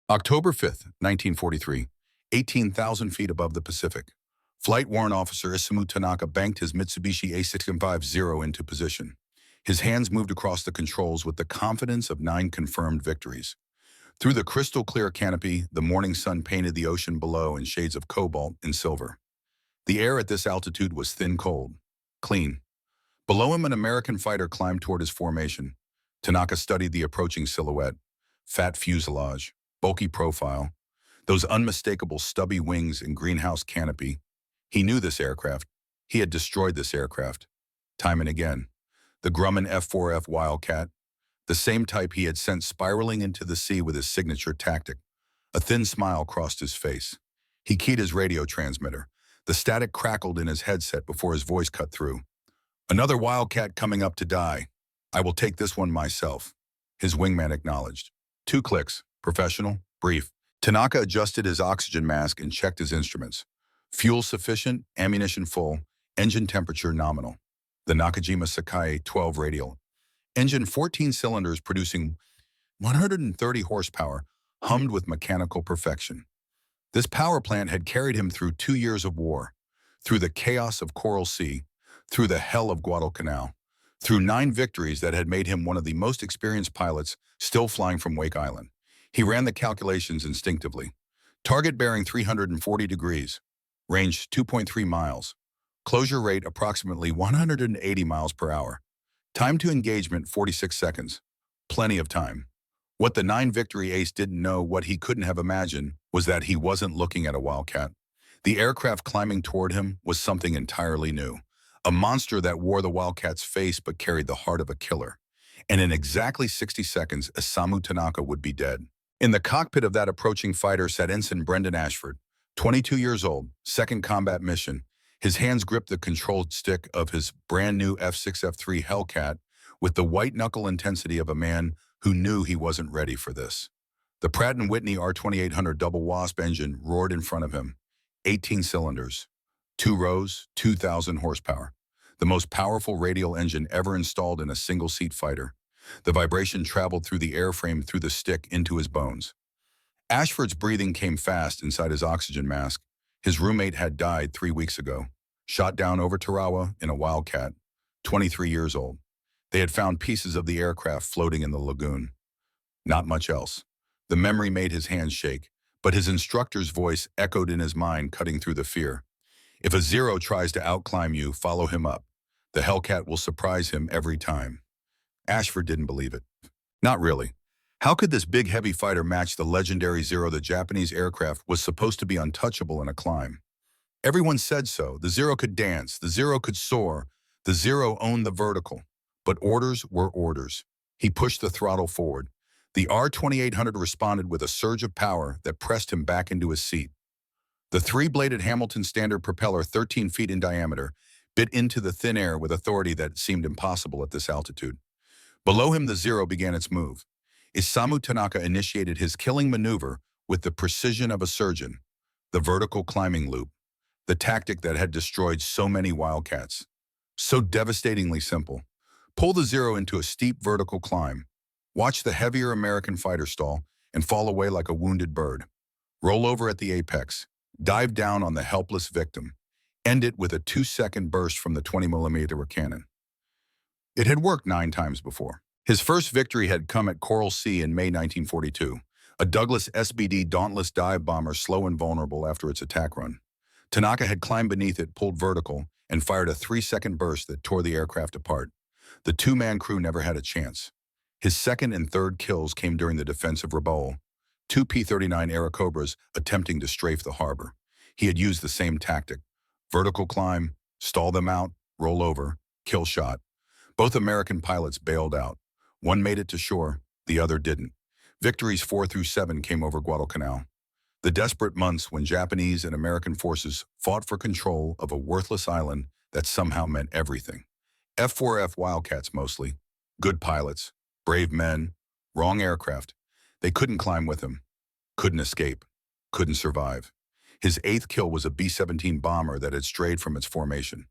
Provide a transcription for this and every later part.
October 5th, 1943, 18,000 feet above the Pacific. Flight Warrant Officer Isamu Tanaka banked his Mitsubishi A650 into position. His hands moved across the controls with the confidence of 9 confirmed victories. Through the crystal-clear canopy, the morning sun painted the ocean below in shades of cobalt and silver. The air at this altitude was thin cold, clean. Below him, an American fighter climbed toward his formation. Tanaka studied the approaching silhouette, fat fuselage, bulky profile, those unmistakable stubby wings and greenhouse canopy. He knew this aircraft. He had destroyed this aircraft. Time and again. The Grumman F-4F Wildcat, the same type he had sent spiraling into the sea with his signature tactic. A thin smile crossed his face. He keyed his radio transmitter. The static crackled in his headset before his voice cut through. Another Wildcat coming up to die. I will take this one myself. His wingman acknowledged. 2 clicks. Professional. Brief. Tanaka adjusted his oxygen mask and checked his instruments. Fuel sufficient, ammunition full, engine temperature nominal. The Nakajima Sakai 12 radial. Engine 14 cylinders producing 130 horsepower, hummed with mechanical perfection. This power plant had carried him through 2 years of war, through the chaos of Coral Sea, through the hell of Guadalcanal, through 9 victories that had made him one of the most experienced pilots still flying from Wake Island. He ran the calculations instinctively. Target bearing 340 degrees, range 2.3 miles, closure rate approximately 180 miles per hour. Time to engagement 46 seconds. Plenty of time. What the 9 victory ace didn't know, what he couldn't have imagined, was that he wasn't looking at a Wildcat. The aircraft climbing toward him was something entirely new. A monster that wore the Wildcat's face but carried the heart of a killer. And in exactly 60 seconds, Isamu Tanaka would be dead. In the cockpit of that approaching fighter sat Ensign Brendan Ashford, 22 years old, second combat mission. His hands gripped the control stick of his brand-new F6F3 Hellcat with the white-knuckle intensity of a man who knew he wasn't ready for this. The Pratt & Whitney R2800 double wasp engine roared in front of him. 18 cylinders, 2 rows, 2,000 horsepower. The most powerful radial engine ever installed in a single-seat fighter. The vibration traveled through the airframe, through the stick, into his bones. Ashford's breathing came fast inside his oxygen mask. His roommate had died 3 weeks ago, shot down over Tarawa in a Wildcat, 23 years old. They had found pieces of the aircraft floating in the lagoon. Not much else. The memory made his hands shake, but his instructor's voice echoed in his mind, cutting through the fear. If a Zero tries to outclimb you, follow him up. The Hellcat will surprise him every time. Ashford didn't believe it. Not really. How could this big heavy fighter match the legendary Zero? The Japanese aircraft was supposed to be untouchable in a climb. Everyone said so. The Zero could dance. The Zero could soar. The Zero owned the vertical. But orders were orders. He pushed the throttle forward. The R2800 responded with a surge of power that pressed him back into his seat. The 3-bladed Hamilton Standard propeller, 13 feet in diameter, bit into the thin air with authority that seemed impossible at this altitude. Below him, the Zero began its move. Isamu Tanaka initiated his killing maneuver with the precision of a surgeon, the vertical climbing loop, the tactic that had destroyed so many Wildcats. So devastatingly simple. Pull the Zero into a steep vertical climb. Watch the heavier American fighter stall and fall away like a wounded bird. Roll over at the apex. Dive down on the helpless victim. End it with a 2-second burst from the 20mm cannon. It had worked 9 times before. His first victory had come at Coral Sea in May 1942. A Douglas SBD Dauntless dive bomber, slow and vulnerable after its attack run. Tanaka had climbed beneath it, pulled vertical, and fired a 3-second burst that tore the aircraft apart. The 2-man crew never had a chance. His second and third kills came during the defense of Rabaul, 2 P-39 Airacobras attempting to strafe the harbor. He had used the same tactic. Vertical climb, stall them out, roll over, kill shot. Both American pilots bailed out. One made it to shore, the other didn't. Victories 4 through 7 came over Guadalcanal. The desperate months when Japanese and American forces fought for control of a worthless island that somehow meant everything. F-4F Wildcats mostly. Good pilots, brave men, wrong aircraft. They couldn't climb with him, couldn't escape, couldn't survive. His 8th kill was a B-17 bomber that had strayed from its formation.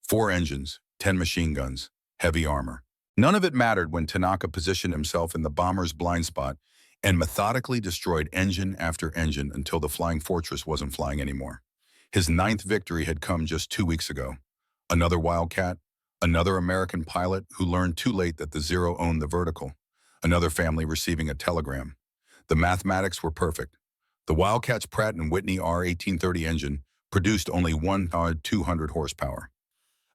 4 engines, 10 machine guns, heavy armor. None of it mattered when Tanaka positioned himself in the bomber's blind spot and methodically destroyed engine after engine until the Flying Fortress wasn't flying anymore. His ninth victory had come just 2 weeks ago. Another Wildcat, another American pilot who learned too late that the Zero owned the vertical, another family receiving a telegram. The mathematics were perfect. The Wildcat's Pratt& Whitney R1830 engine produced only 200 horsepower.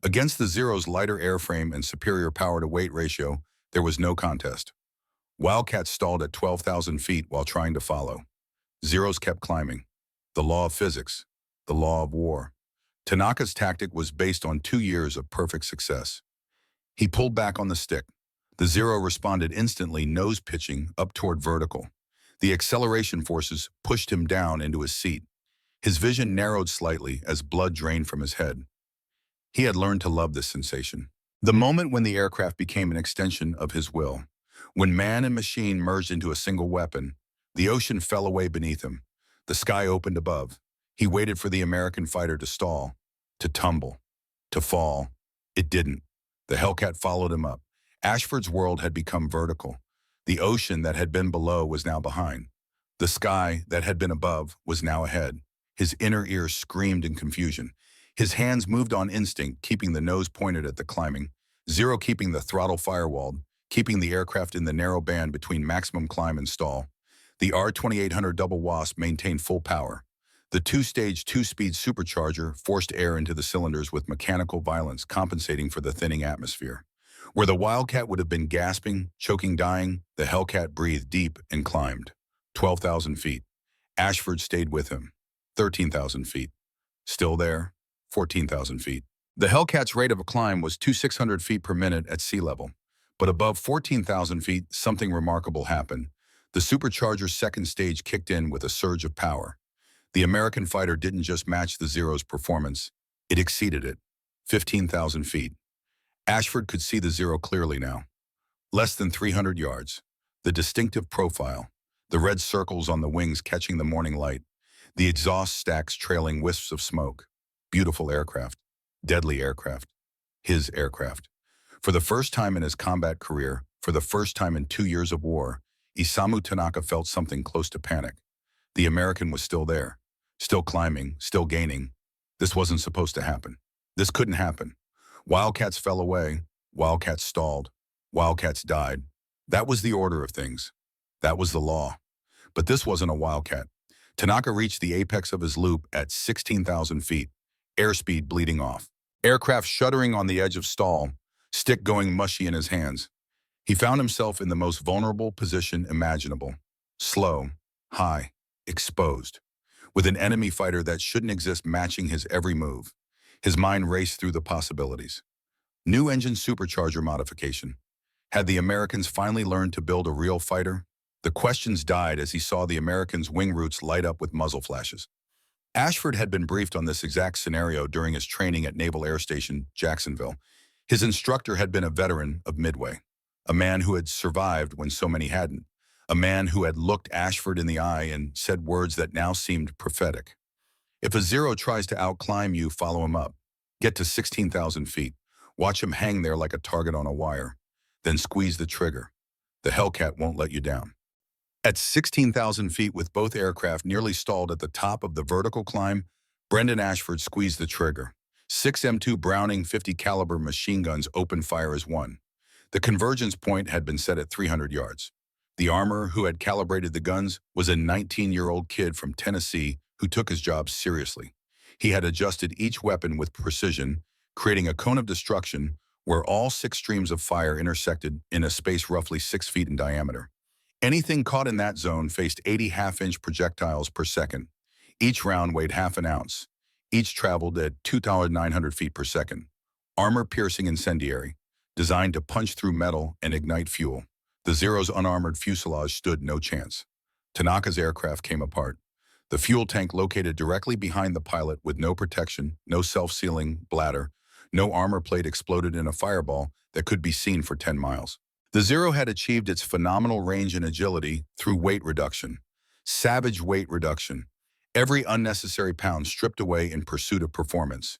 Against the Zero's lighter airframe and superior power-to-weight ratio, there was no contest. Wildcat stalled at 12,000 feet while trying to follow. Zeros kept climbing. The law of physics, the law of war. Tanaka's tactic was based on 2 years of perfect success. He pulled back on the stick. The Zero responded instantly, nose pitching up toward vertical. The acceleration forces pushed him down into his seat. His vision narrowed slightly as blood drained from his head. He had learned to love this sensation. The moment when the aircraft became an extension of his will. When man and machine merged into a single weapon, the ocean fell away beneath him. The sky opened above. He waited for the American fighter to stall, to tumble, to fall. It didn't. The Hellcat followed him up. Ashford's world had become vertical. The ocean that had been below was now behind. The sky that had been above was now ahead. His inner ear screamed in confusion. His hands moved on instinct, keeping the nose pointed at the climbing, Zero keeping the throttle firewalled, keeping the aircraft in the narrow band between maximum climb and stall. The R2800 Double Wasp maintained full power. The two-stage, two-speed supercharger forced air into the cylinders with mechanical violence, compensating for the thinning atmosphere. Where the Wildcat would have been gasping, choking, dying, the Hellcat breathed deep and climbed. 12,000 feet. Ashford stayed with him. 13,000 feet. Still there. 14,000 feet. The Hellcat's rate of climb was 2,600 feet per minute at sea level. But above 14,000 feet, something remarkable happened. The supercharger's second stage kicked in with a surge of power. The American fighter didn't just match the Zero's performance, it exceeded it. 15,000 feet. Ashford could see the Zero clearly now. Less than 300 yards. The distinctive profile, the red circles on the wings catching the morning light, the exhaust stacks trailing wisps of smoke. Beautiful aircraft. Deadly aircraft. His aircraft. For the first time in his combat career, for the first time in 2 years of war, Isamu Tanaka felt something close to panic. The American was still there. Still climbing, still gaining. This wasn't supposed to happen. This couldn't happen. Wildcats fell away. Wildcats stalled. Wildcats died. That was the order of things. That was the law. But this wasn't a Wildcat. Tanaka reached the apex of his loop at 16,000 feet, airspeed bleeding off. Aircraft shuddering on the edge of stall, stick going mushy in his hands. He found himself in the most vulnerable position imaginable. Slow, high, exposed. With an enemy fighter that shouldn't exist matching his every move. His mind raced through the possibilities. New engine supercharger modification. Had the Americans finally learned to build a real fighter? The questions died as he saw the Americans' wing roots light up with muzzle flashes. Ashford had been briefed on this exact scenario during his training at Naval Air Station, Jacksonville. His instructor had been a veteran of Midway, a man who had survived when so many hadn't, a man who had looked Ashford in the eye and said words that now seemed prophetic. If a Zero tries to outclimb you, follow him up. Get to 16,000 feet. Watch him hang there like a target on a wire. Then squeeze the trigger. The Hellcat won't let you down. At 16,000 feet with both aircraft nearly stalled at the top of the vertical climb, Brendan Ashford squeezed the trigger. 6 M2 Browning 50 caliber machine guns opened fire as one. The convergence point had been set at 300 yards. The armorer who had calibrated the guns was a 19-year-old kid from Tennessee who took his job seriously. He had adjusted each weapon with precision, creating a cone of destruction where all 6 streams of fire intersected in a space roughly 6 feet in diameter. Anything caught in that zone faced 80 half-inch projectiles per second. Each round weighed half an ounce. Each traveled at 2,900 feet per second. Armor-piercing incendiary, designed to punch through metal and ignite fuel. The Zero's unarmored fuselage stood no chance. Tanaka's aircraft came apart. The fuel tank located directly behind the pilot with no protection, no self-sealing bladder, no armor plate exploded in a fireball that could be seen for 10 miles. The Zero had achieved its phenomenal range and agility through weight reduction. Savage weight reduction. Every unnecessary pound stripped away in pursuit of performance,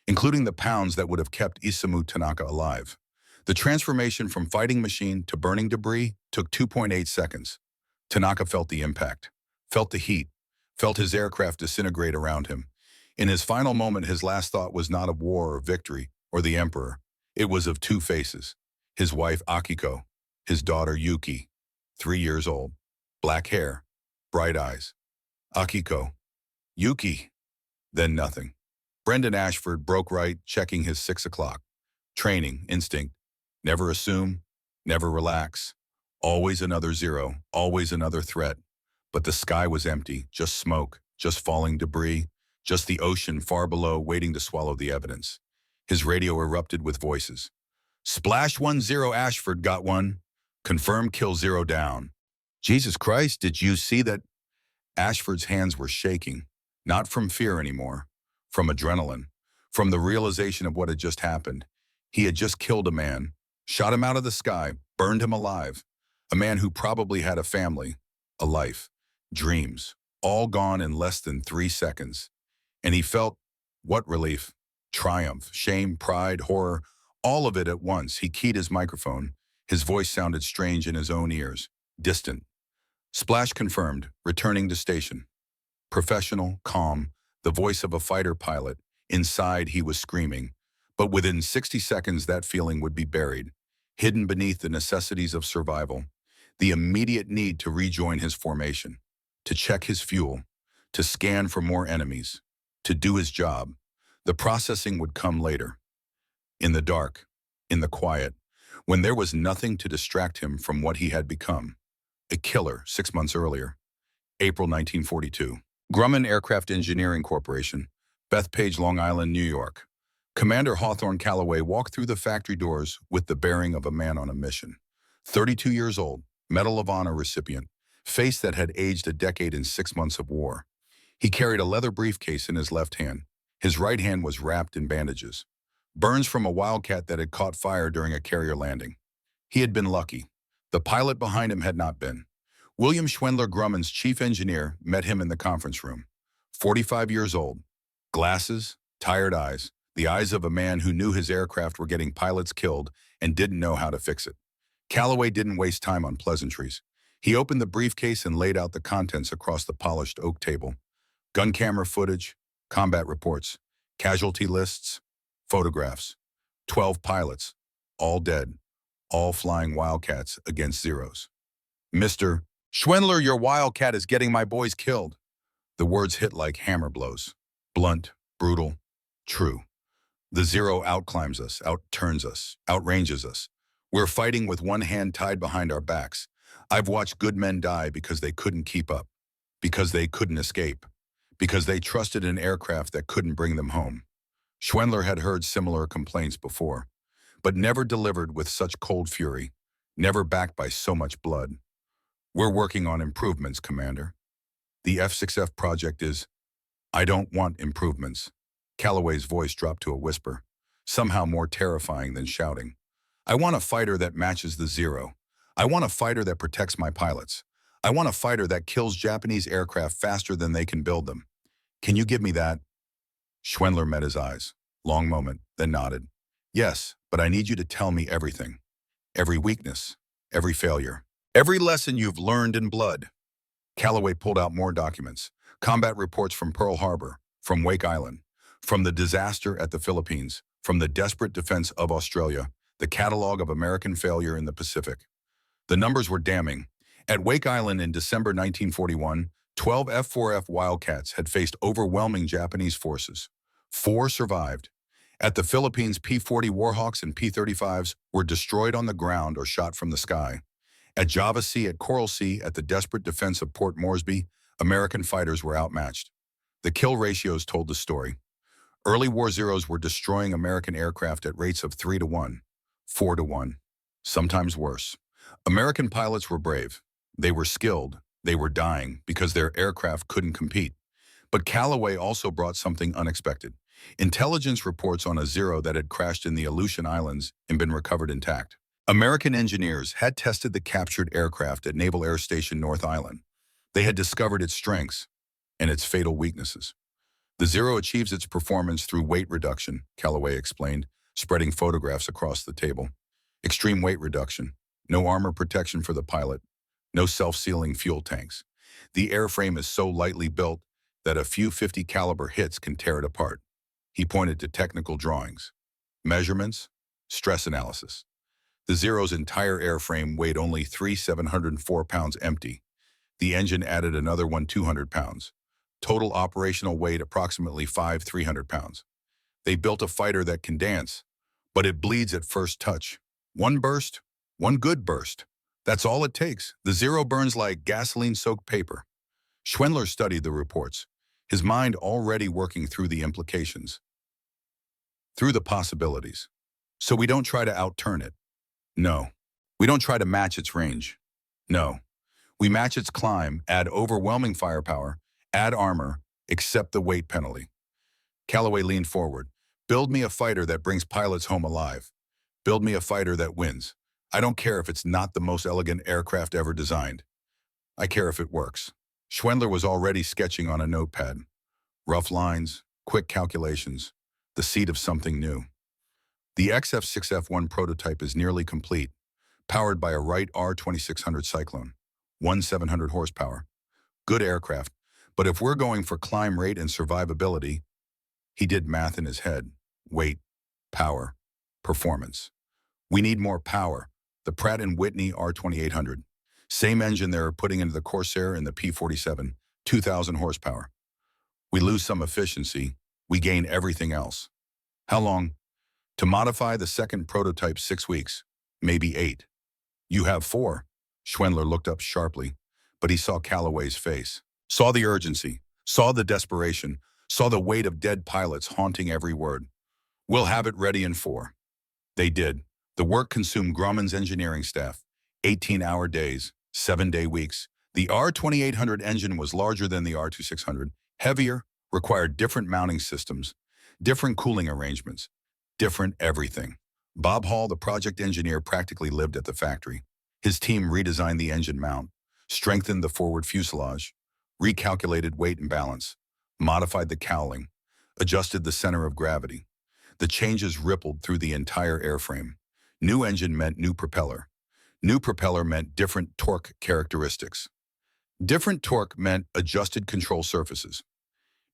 including the pounds that would have kept Isamu Tanaka alive. The transformation from fighting machine to burning debris took 2.8 seconds. Tanaka felt the impact, felt the heat, felt his aircraft disintegrate around him. In his final moment, his last thought was not of war or victory or the emperor. It was of two faces. His wife, Akiko, his daughter, Yuki, 3 years old, black hair, bright eyes. Akiko, Yuki, then nothing. Brendan Ashford broke right, checking his 6 o'clock. Training, instinct, never assume, never relax. Always another zero, always another threat. But the sky was empty, just smoke, just falling debris, just the ocean far below waiting to swallow the evidence. His radio erupted with voices. Splash 10 Ashford got one. Confirm kill 0 down. Jesus Christ, did you see that? Ashford's hands were shaking, not from fear anymore, from adrenaline, from the realization of what had just happened. He had just killed a man, shot him out of the sky, burned him alive. A man who probably had a family, a life, dreams, all gone in less than 3 seconds. And he felt, what relief, triumph, shame, pride, horror, all of it at once. He keyed his microphone. His voice sounded strange in his own ears, distant. Splash confirmed, returning to station. Professional, calm, the voice of a fighter pilot. Inside, he was screaming. But within 60 seconds, that feeling would be buried, hidden beneath the necessities of survival. The immediate need to rejoin his formation, to check his fuel, to scan for more enemies, to do his job. The processing would come later. In the dark, in the quiet, when there was nothing to distract him from what he had become. A killer 6 months earlier. April 1942. Grumman Aircraft Engineering Corporation, Bethpage, Long Island, New York. Commander Hawthorne Calloway walked through the factory doors with the bearing of a man on a mission. 32 years old, Medal of Honor recipient, face that had aged a decade in 6 months of war. He carried a leather briefcase in his left hand. His right hand was wrapped in bandages. Burns from a Wildcat that had caught fire during a carrier landing. He had been lucky. The pilot behind him had not been. William Schwendler Grumman's chief engineer met him in the conference room. 45 years old, glasses, tired eyes, the eyes of a man who knew his aircraft were getting pilots killed and didn't know how to fix it. Calloway didn't waste time on pleasantries. He opened the briefcase and laid out the contents across the polished oak table. Gun camera footage, combat reports, casualty lists, photographs. 12 pilots, all dead, all flying Wildcats against Zeros. Mr. Schwendler, your Wildcat is getting my boys killed. The words hit like hammer blows. Blunt, brutal, true. The Zero outclimbs us, outturns us, outranges us. We're fighting with one hand tied behind our backs. I've watched good men die because they couldn't keep up, because they couldn't escape, because they trusted an aircraft that couldn't bring them home. Schwendler had heard similar complaints before, but never delivered with such cold fury, never backed by so much blood. We're working on improvements, Commander. The F6F project is, I don't want improvements. Calloway's voice dropped to a whisper, somehow more terrifying than shouting. I want a fighter that matches the Zero. I want a fighter that protects my pilots. I want a fighter that kills Japanese aircraft faster than they can build them. Can you give me that? Schwendler met his eyes. Long moment, then nodded. Yes, but I need you to tell me everything. Every weakness, every failure, every lesson you've learned in blood. Calloway pulled out more documents. Combat reports from Pearl Harbor, from Wake Island, from the disaster at the Philippines, from the desperate defense of Australia, the catalog of American failure in the Pacific. The numbers were damning. At Wake Island in December 1941, 12 F-4F Wildcats had faced overwhelming Japanese forces. 4 survived. At the Philippines, P-40 Warhawks and P-35s were destroyed on the ground or shot from the sky. At Java Sea, at Coral Sea, at the desperate defense of Port Moresby, American fighters were outmatched. The kill ratios told the story. Early war Zeros were destroying American aircraft at rates of 3 to 1, 4 to 1, sometimes worse. American pilots were brave. They were skilled. They were dying because their aircraft couldn't compete. But Calloway also brought something unexpected. Intelligence reports on a Zero that had crashed in the Aleutian Islands and been recovered intact. American engineers had tested the captured aircraft at Naval Air Station North Island. They had discovered its strengths and its fatal weaknesses. The Zero achieves its performance through weight reduction, Calloway explained, spreading photographs across the table. Extreme weight reduction, no armor protection for the pilot, No self-sealing fuel tanks. The airframe is so lightly built that a few 50 caliber hits can tear it apart. He pointed to technical drawings, measurements, stress analysis. The Zero's entire airframe weighed only 704 pounds empty. The engine added another 200 pounds. Total operational weight approximately 300 pounds. They built a fighter that can dance, but it bleeds at first touch. One burst, one good burst. That's all it takes. The Zero burns like gasoline-soaked paper. Schwendler studied the reports, his mind already working through the implications, through the possibilities. So we don't try to outturn it. No. We don't try to match its range. No. We match its climb, add overwhelming firepower, add armor, accept the weight penalty. Callaway leaned forward. Build me a fighter that brings pilots home alive. Build me a fighter that wins. I don't care if it's not the most elegant aircraft ever designed. I care if it works. Schwendler was already sketching on a notepad. Rough lines, quick calculations, the seed of something new. The XF6F1 prototype is nearly complete, powered by a Wright R2600 Cyclone, 700 horsepower. Good aircraft, but if we're going for climb rate and survivability, he did math in his head. Weight, power, performance. We need more power. The Pratt & Whitney R2800. Same engine they're putting into the Corsair and the P47, 2,000 horsepower. We lose some efficiency, we gain everything else. How long? To modify the second prototype 6 weeks, maybe 8. You have 4. Schwendler looked up sharply, but he saw Callaway's face. Saw the urgency, saw the desperation, saw the weight of dead pilots haunting every word. We'll have it ready in 4. They did. The work consumed Grumman's engineering staff. 18-hour days, 7-day weeks. The R2800 engine was larger than the R2600, heavier, required different mounting systems, different cooling arrangements, different everything. Bob Hall, the project engineer, practically lived at the factory. His team redesigned the engine mount, strengthened the forward fuselage, recalculated weight and balance, modified the cowling, adjusted the center of gravity. The changes rippled through the entire airframe. New engine meant new propeller. New propeller meant different torque characteristics. Different torque meant adjusted control surfaces.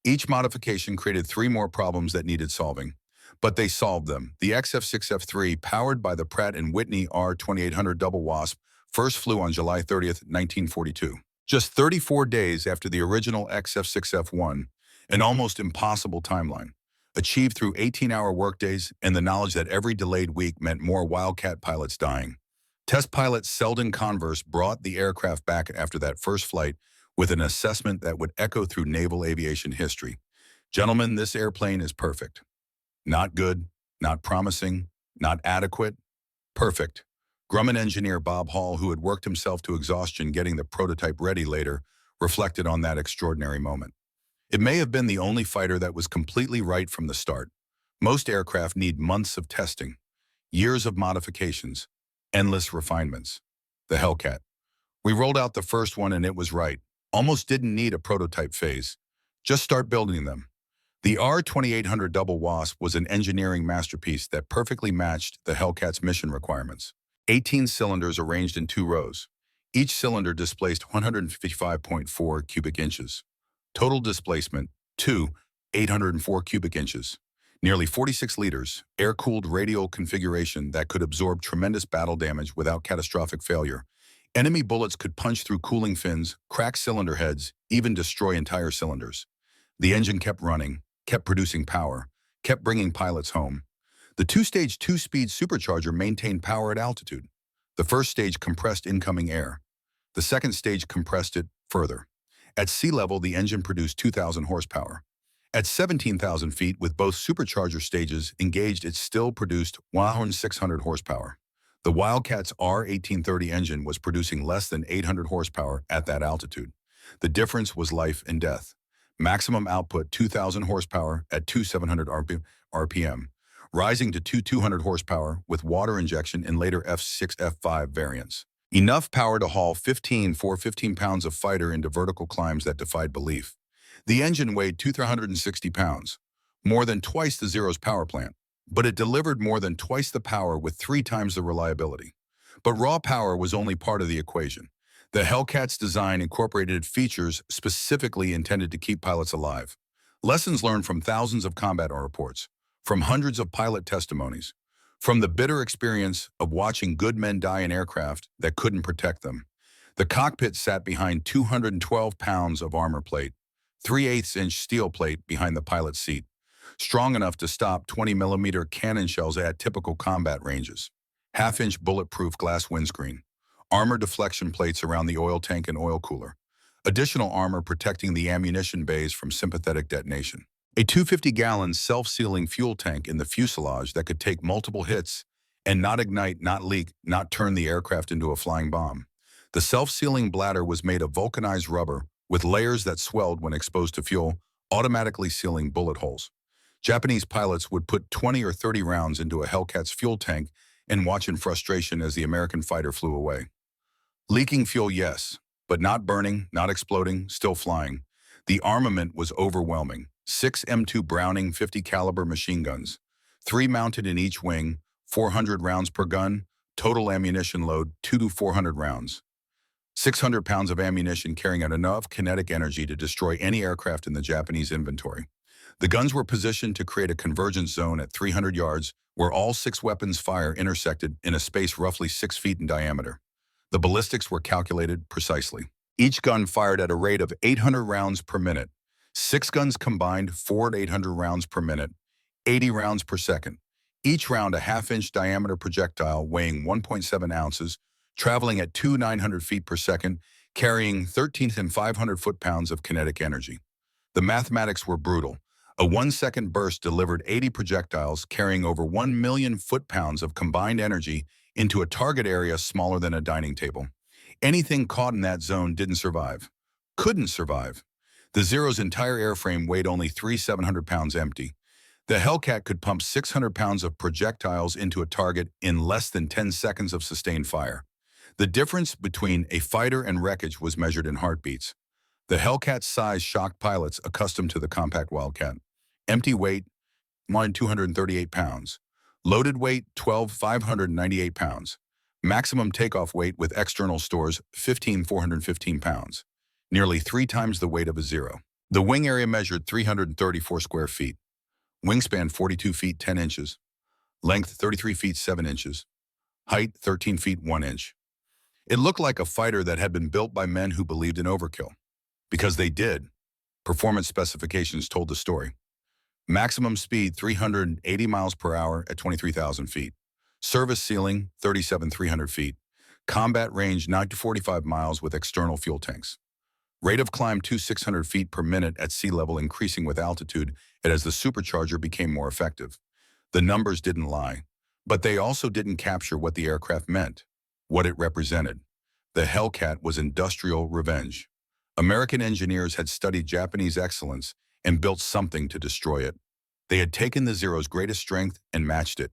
Each modification created 3 more problems that needed solving, but they solved them. The XF6F3, powered by the Pratt & Whitney R2800 Double Wasp, first flew on July 30th, 1942. Just 34 days after the original XF6F1, an almost impossible timeline, achieved through 18-hour workdays and the knowledge that every delayed week meant more Wildcat pilots dying. Test pilot Selden Converse brought the aircraft back after that first flight with an assessment that would echo through naval aviation history. Gentlemen, this airplane is perfect. Not good, not promising, not adequate, perfect. Grumman engineer Bob Hall, who had worked himself to exhaustion getting the prototype ready later, reflected on that extraordinary moment. It may have been the only fighter that was completely right from the start. Most aircraft need months of testing, years of modifications, endless refinements. The Hellcat. We rolled out the first one and it was right. Almost didn't need a prototype phase. Just start building them. The R2800 Double Wasp was an engineering masterpiece that perfectly matched the Hellcat's mission requirements. 18 cylinders arranged in 2 rows. Each cylinder displaced 155.4 cubic inches. Total displacement, 804 cubic inches. Nearly 46 liters, air-cooled radial configuration that could absorb tremendous battle damage without catastrophic failure. Enemy bullets could punch through cooling fins, crack cylinder heads, even destroy entire cylinders. The engine kept running, kept producing power, kept bringing pilots home. The 2-stage 2-speed supercharger maintained power at altitude. The first stage compressed incoming air. The second stage compressed it further. At sea level, the engine produced 2,000 horsepower. At 17,000 feet, with both supercharger stages engaged, it still produced 1,600 horsepower. The Wildcat's R1830 engine was producing less than 800 horsepower at that altitude. The difference was life and death. Maximum output 2,000 horsepower at 2,700 RPM, rising to 2,200 horsepower with water injection in later F6, F5 variants. Enough power to haul 15 pounds of fighter into vertical climbs that defied belief. The engine weighed 260 pounds, more than twice the Zero's power plant, but it delivered more than twice the power with 3 times the reliability. But raw power was only part of the equation. The Hellcat's design incorporated features specifically intended to keep pilots alive. Lessons learned from thousands of combat reports, from hundreds of pilot testimonies, from the bitter experience of watching good men die in aircraft that couldn't protect them. The cockpit sat behind 212 pounds of armor plate, 3/8-inch steel plate behind the pilot's seat, strong enough to stop 20-millimeter cannon shells at typical combat ranges. Half-inch bulletproof glass windscreen, armor deflection plates around the oil tank and oil cooler, additional armor protecting the ammunition bays from sympathetic detonation. A 250-gallon self-sealing fuel tank in the fuselage that could take multiple hits and not ignite, not leak, not turn the aircraft into a flying bomb. The self-sealing bladder was made of vulcanized rubber with layers that swelled when exposed to fuel, automatically sealing bullet holes. Japanese pilots would put 20 or 30 rounds into a Hellcat's fuel tank and watch in frustration as the American fighter flew away. Leaking fuel, yes, but not burning, not exploding, still flying. The armament was overwhelming. 6 M2 Browning 50 caliber machine guns, 3 mounted in each wing, 400 rounds per gun, total ammunition load 2 to 400 rounds. 600 pounds of ammunition carrying out enough kinetic energy to destroy any aircraft in the Japanese inventory. The guns were positioned to create a convergence zone at 300 yards where all 6 weapons fire intersected in a space roughly 6 feet in diameter. The ballistics were calculated precisely. Each gun fired at a rate of 800 rounds per minute. 6 guns combined, 4 to 800 rounds per minute, 80 rounds per second. Each round a half-inch diameter projectile weighing 1.7 ounces, traveling at 2,900 feet per second, carrying 13 and 500 foot-pounds of kinetic energy. The mathematics were brutal. A 1-second burst delivered 80 projectiles carrying over 1 million foot-pounds of combined energy into a target area smaller than a dining table. Anything caught in that zone didn't survive. Couldn't survive. The Zero's entire airframe weighed only 3,700 pounds empty. The Hellcat could pump 600 pounds of projectiles into a target in less than 10 seconds of sustained fire. The difference between a fighter and wreckage was measured in heartbeats. The Hellcat's size shocked pilots accustomed to the compact Wildcat. Empty weight, 238 pounds. Loaded weight, 598 pounds. Maximum takeoff weight with external stores, 415 pounds. Nearly 3 times the weight of a Zero. The wing area measured 334 square feet. Wingspan 42 feet 10 inches. Length 33 feet 7 inches. Height 13 feet 1 inch. It looked like a fighter that had been built by men who believed in overkill. Because they did. Performance specifications told the story. Maximum speed 380 miles per hour at 23,000 feet. Service ceiling 37,300 feet. Combat range 9 to 45 miles with external fuel tanks. Rate of climb 2,600 feet per minute at sea level, increasing with altitude and as the supercharger became more effective. The numbers didn't lie, but they also didn't capture what the aircraft meant, what it represented. The Hellcat was industrial revenge. American engineers had studied Japanese excellence and built something to destroy it. They had taken the Zero's greatest strength and matched it.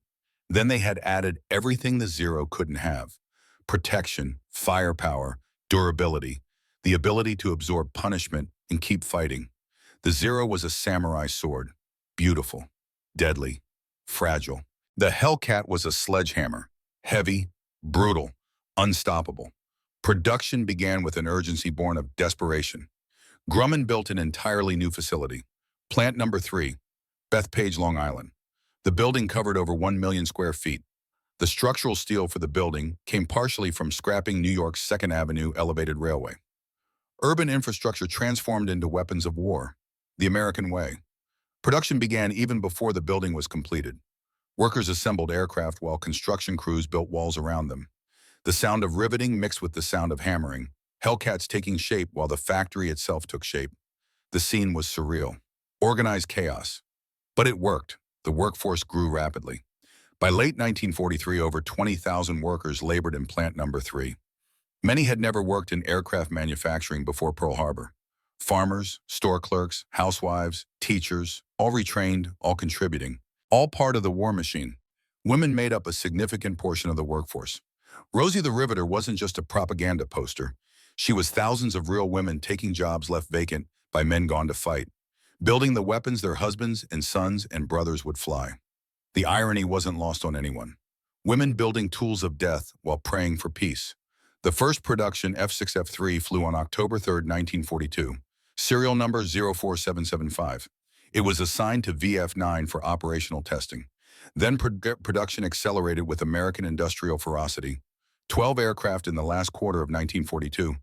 Then they had added everything the Zero couldn't have: protection, firepower, durability, the ability to absorb punishment and keep fighting. The Zero was a samurai sword, beautiful, deadly, fragile. The Hellcat was a sledgehammer, heavy, brutal, unstoppable. Production began with an urgency born of desperation. Grumman built an entirely new facility, Plant Number 3, Bethpage, Long Island. The building covered over 1 million square feet. The structural steel for the building came partially from scrapping New York's 2nd Avenue elevated railway. Urban infrastructure transformed into weapons of war, the American way. Production began even before the building was completed. Workers assembled aircraft while construction crews built walls around them. The sound of riveting mixed with the sound of hammering, Hellcats taking shape while the factory itself took shape. The scene was surreal. Organized chaos. But it worked. The workforce grew rapidly. By late 1943, over 20,000 workers labored in Plant Number 3. Many had never worked in aircraft manufacturing before Pearl Harbor. Farmers, store clerks, housewives, teachers, all retrained, all contributing, all part of the war machine. Women made up a significant portion of the workforce. Rosie the Riveter wasn't just a propaganda poster. She was thousands of real women taking jobs left vacant by men gone to fight, building the weapons their husbands and sons and brothers would fly. The irony wasn't lost on anyone. Women building tools of death while praying for peace. The first production F-6F-3 flew on October 3, 1942, serial number 04775. It was assigned to VF-9 for operational testing. Then production accelerated with American industrial ferocity. 12 aircraft in the last quarter of 1942,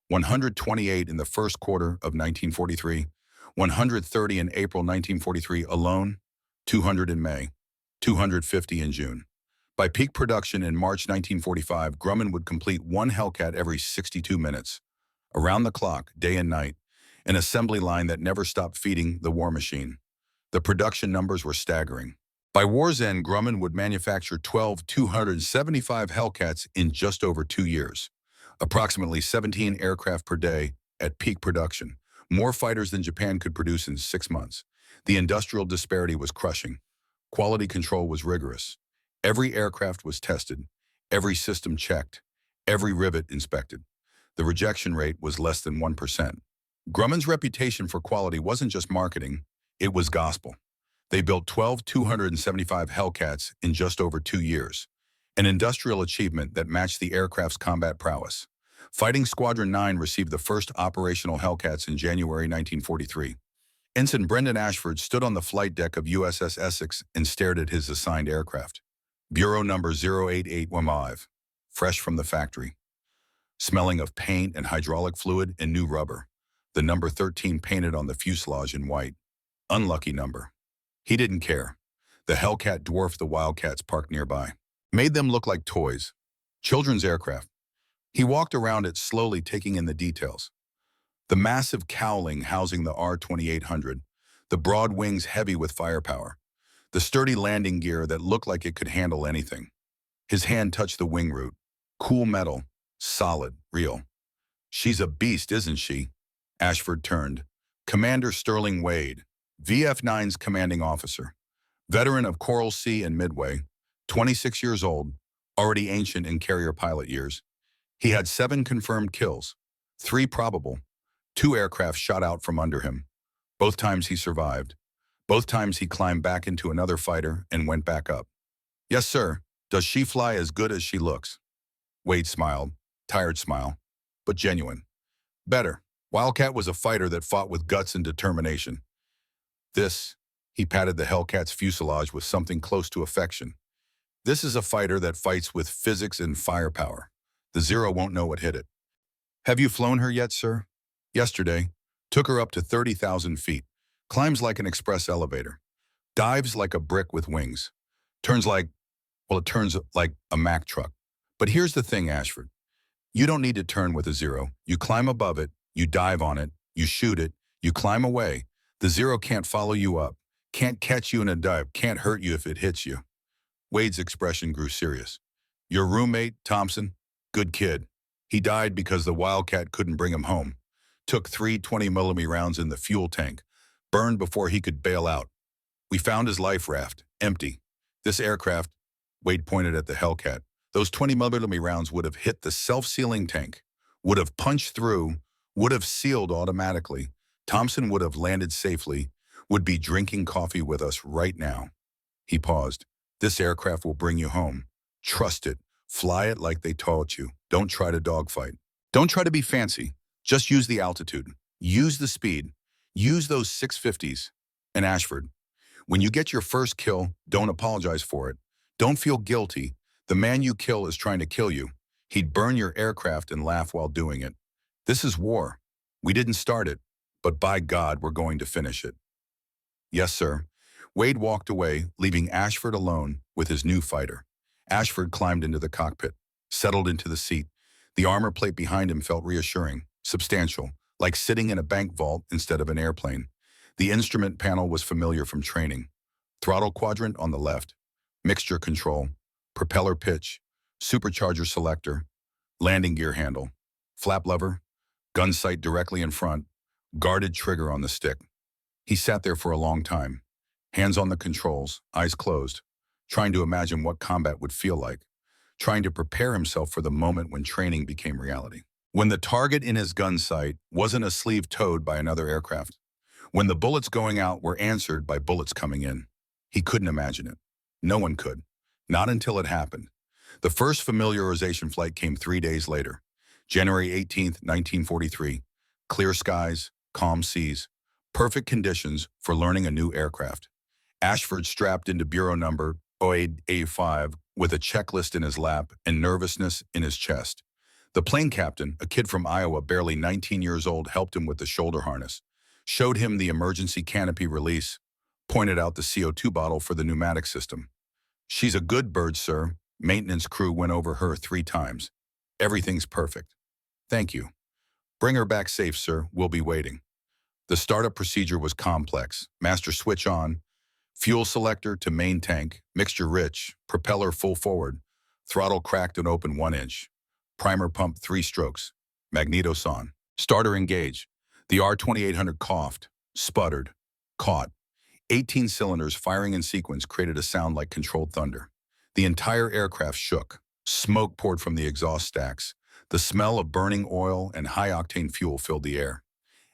128 in the first quarter of 1943, 130 in April 1943 alone, 200 in May, 250 in June. By peak production in March 1945, Grumman would complete one Hellcat every 62 minutes. Around the clock, day and night, an assembly line that never stopped feeding the war machine. The production numbers were staggering. By war's end, Grumman would manufacture 12 275 Hellcats in just over 2 years. Approximately 17 aircraft per day at peak production. More fighters than Japan could produce in 6 months. The industrial disparity was crushing. Quality control was rigorous. Every aircraft was tested, every system checked, every rivet inspected. The rejection rate was less than 1%. Grumman's reputation for quality wasn't just marketing, it was gospel. They built 12 275 Hellcats in just over 2 years, an industrial achievement that matched the aircraft's combat prowess. Fighting Squadron 9 received the first operational Hellcats in January 1943. Ensign Brendan Ashford stood on the flight deck of USS Essex and stared at his assigned aircraft. Bureau number 08815, fresh from the factory. Smelling of paint and hydraulic fluid and new rubber. The number 13 painted on the fuselage in white. Unlucky number. He didn't care. The Hellcat dwarfed the Wildcats parked nearby. Made them look like toys. Children's aircraft. He walked around it slowly, taking in the details. The massive cowling housing the R-2800, the broad wings heavy with firepower, the sturdy landing gear that looked like it could handle anything. His hand touched the wing root. Cool metal, solid, real. She's a beast, isn't she? Ashford turned. Commander Sterling Wade, VF-9's commanding officer. Veteran of Coral Sea and Midway, 26 years old, already ancient in carrier pilot years. He had 7 confirmed kills, 3 probable. 2 aircraft shot out from under him. Both times he survived. Both times he climbed back into another fighter and went back up. Yes, sir. Does she fly as good as she looks? Wade smiled, tired smile, but genuine. Better. Wildcat was a fighter that fought with guts and determination. This, he patted the Hellcat's fuselage with something close to affection. This is a fighter that fights with physics and firepower. The Zero won't know what hit it. Have you flown her yet, sir? Yesterday. Took her up to 30,000 feet. Climbs like an express elevator. Dives like a brick with wings. Turns like a Mack truck. But here's the thing, Ashford. You don't need to turn with a Zero. You climb above it, you dive on it, you shoot it, you climb away. The Zero can't follow you up, can't catch you in a dive, can't hurt you if it hits you. Wade's expression grew serious. Your roommate, Thompson, good kid. He died because the Wildcat couldn't bring him home. Took 3 20mm rounds in the fuel tank. Burned before he could bail out. We found his life raft, empty. This aircraft, Wade pointed at the Hellcat, those 20mm rounds would have hit the self-sealing tank, would have punched through, would have sealed automatically. Thompson would have landed safely, would be drinking coffee with us right now. He paused. This aircraft will bring you home. Trust it. Fly it like they taught you. Don't try to dogfight. Don't try to be fancy. Just use the altitude. Use the speed. Use those 650s. And Ashford, when you get your first kill, don't apologize for it. Don't feel guilty. The man you kill is trying to kill you. He'd burn your aircraft and laugh while doing it. This is war. We didn't start it, but by God, we're going to finish it. Yes, sir. Wade walked away, leaving Ashford alone with his new fighter. Ashford climbed into the cockpit, settled into the seat. The armor plate behind him felt reassuring, substantial, like sitting in a bank vault instead of an airplane. The instrument panel was familiar from training. Throttle quadrant on the left, mixture control, propeller pitch, supercharger selector, landing gear handle, flap lever, gun sight directly in front, guarded trigger on the stick. He sat there for a long time, hands on the controls, eyes closed, trying to imagine what combat would feel like, trying to prepare himself for the moment when training became reality. When the target in his gun sight wasn't a sleeve towed by another aircraft. When the bullets going out were answered by bullets coming in. He couldn't imagine it. No one could. Not until it happened. The first familiarization flight came 3 days later. January 18th, 1943. Clear skies, calm seas, perfect conditions for learning a new aircraft. Ashford strapped into bureau number 08A5 with a checklist in his lap and nervousness in his chest. The plane captain, a kid from Iowa, barely 19 years old, helped him with the shoulder harness, showed him the emergency canopy release, pointed out the CO2 bottle for the pneumatic system. "She's a good bird, sir." Maintenance crew went over her 3 times. "Everything's perfect." "Thank you." "Bring her back safe, sir. We'll be waiting." The startup procedure was complex. Master switch on, fuel selector to main tank, mixture rich, propeller full forward, throttle cracked and open 1 inch, primer pump 3 strokes, magnetos on. Starter engage. The R2800 coughed, sputtered, caught. 18 cylinders firing in sequence created a sound like controlled thunder. The entire aircraft shook. Smoke poured from the exhaust stacks. The smell of burning oil and high-octane fuel filled the air.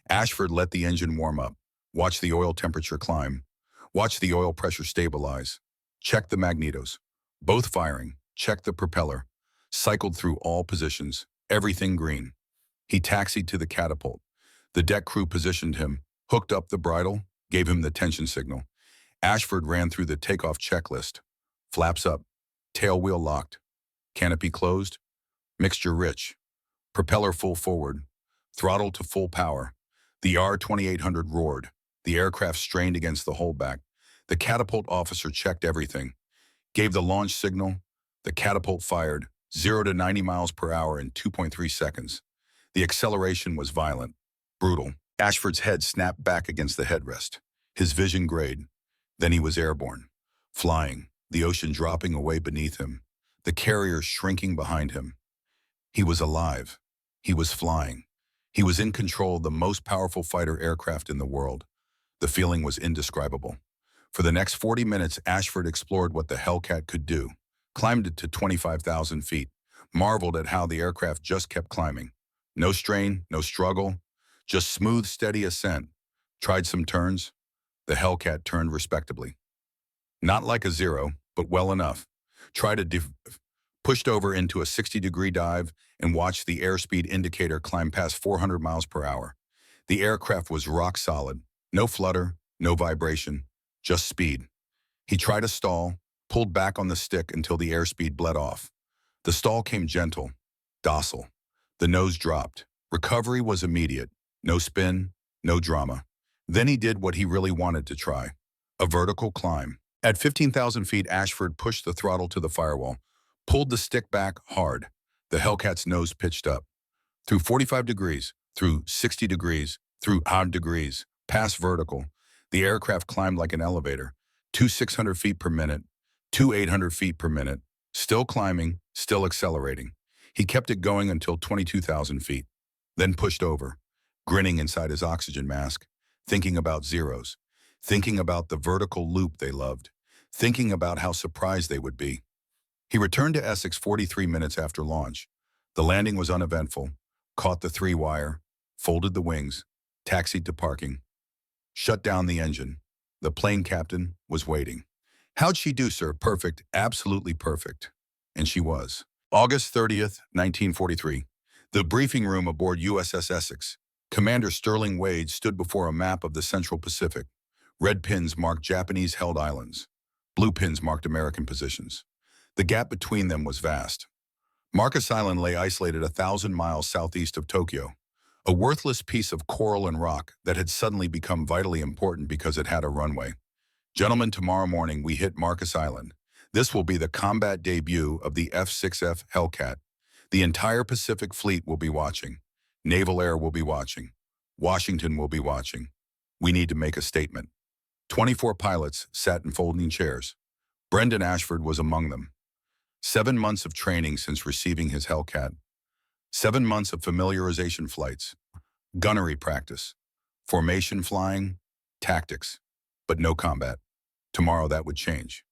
Ashford let the engine warm up. Watch the oil temperature climb. Watch the oil pressure stabilize. Check the magnetos. Both firing. Check the propeller. Cycled through all positions. Everything green. He taxied to the catapult. The deck crew positioned him, hooked up the bridle, gave him the tension signal. Ashford ran through the takeoff checklist. Flaps up. Tail wheel locked. Canopy closed. Mixture rich. Propeller full forward. Throttle to full power. The R2800 roared. The aircraft strained against the holdback. The catapult officer checked everything. Gave the launch signal. The catapult fired 0 to 90 miles per hour in 2.3 seconds. The acceleration was violent, brutal. Ashford's head snapped back against the headrest. His vision grayed. Then he was airborne. Flying, the ocean dropping away beneath him. The carrier shrinking behind him. He was alive. He was flying. He was in control of the most powerful fighter aircraft in the world. The feeling was indescribable. For the next 40 minutes, Ashford explored what the Hellcat could do, climbed it to 25,000 feet, marveled at how the aircraft just kept climbing. No strain, no struggle, just smooth, steady ascent. Tried some turns. The Hellcat turned respectably. Not like a zero, but well enough. Tried a pushed over into a 60-degree dive and watched the airspeed indicator climb past 400 miles per hour. The aircraft was rock solid. No flutter, no vibration, just speed. He tried a stall, pulled back on the stick until the airspeed bled off. The stall came gentle, docile. The nose dropped. Recovery was immediate. No spin, no drama. Then he did what he really wanted to try. A vertical climb. At 15,000 feet, Ashford pushed the throttle to the firewall, pulled the stick back hard. The Hellcat's nose pitched up. Through 45 degrees, through 60 degrees, through odd degrees, past vertical. The aircraft climbed like an elevator. 600 feet per minute, 800 feet per minute. Still climbing, still accelerating. He kept it going until 22,000 feet. Then pushed over, grinning inside his oxygen mask, thinking about zeros, thinking about the vertical loop they loved, thinking about how surprised they would be. He returned to Essex 43 minutes after launch. The landing was uneventful, caught the 3-wire, folded the wings, taxied to parking, shut down the engine. The plane captain was waiting. "How'd she do, sir?" "Perfect, absolutely perfect." And she was. August 30th, 1943. The briefing room aboard USS Essex. Commander Sterling Wade stood before a map of the Central Pacific. Red pins marked Japanese-held islands. Blue pins marked American positions. The gap between them was vast. Marcus Island lay isolated 1,000 miles southeast of Tokyo, a worthless piece of coral and rock that had suddenly become vitally important because it had a runway. "Gentlemen, tomorrow morning we hit Marcus Island. This will be the combat debut of the F-6F Hellcat. The entire Pacific Fleet will be watching. Naval Air will be watching. Washington will be watching. We need to make a statement." 24 pilots sat in folding chairs. Brendan Ashford was among them. 7 months of training since receiving his Hellcat. 7 months of familiarization flights, gunnery practice, formation flying, tactics, but no combat. Tomorrow that would change.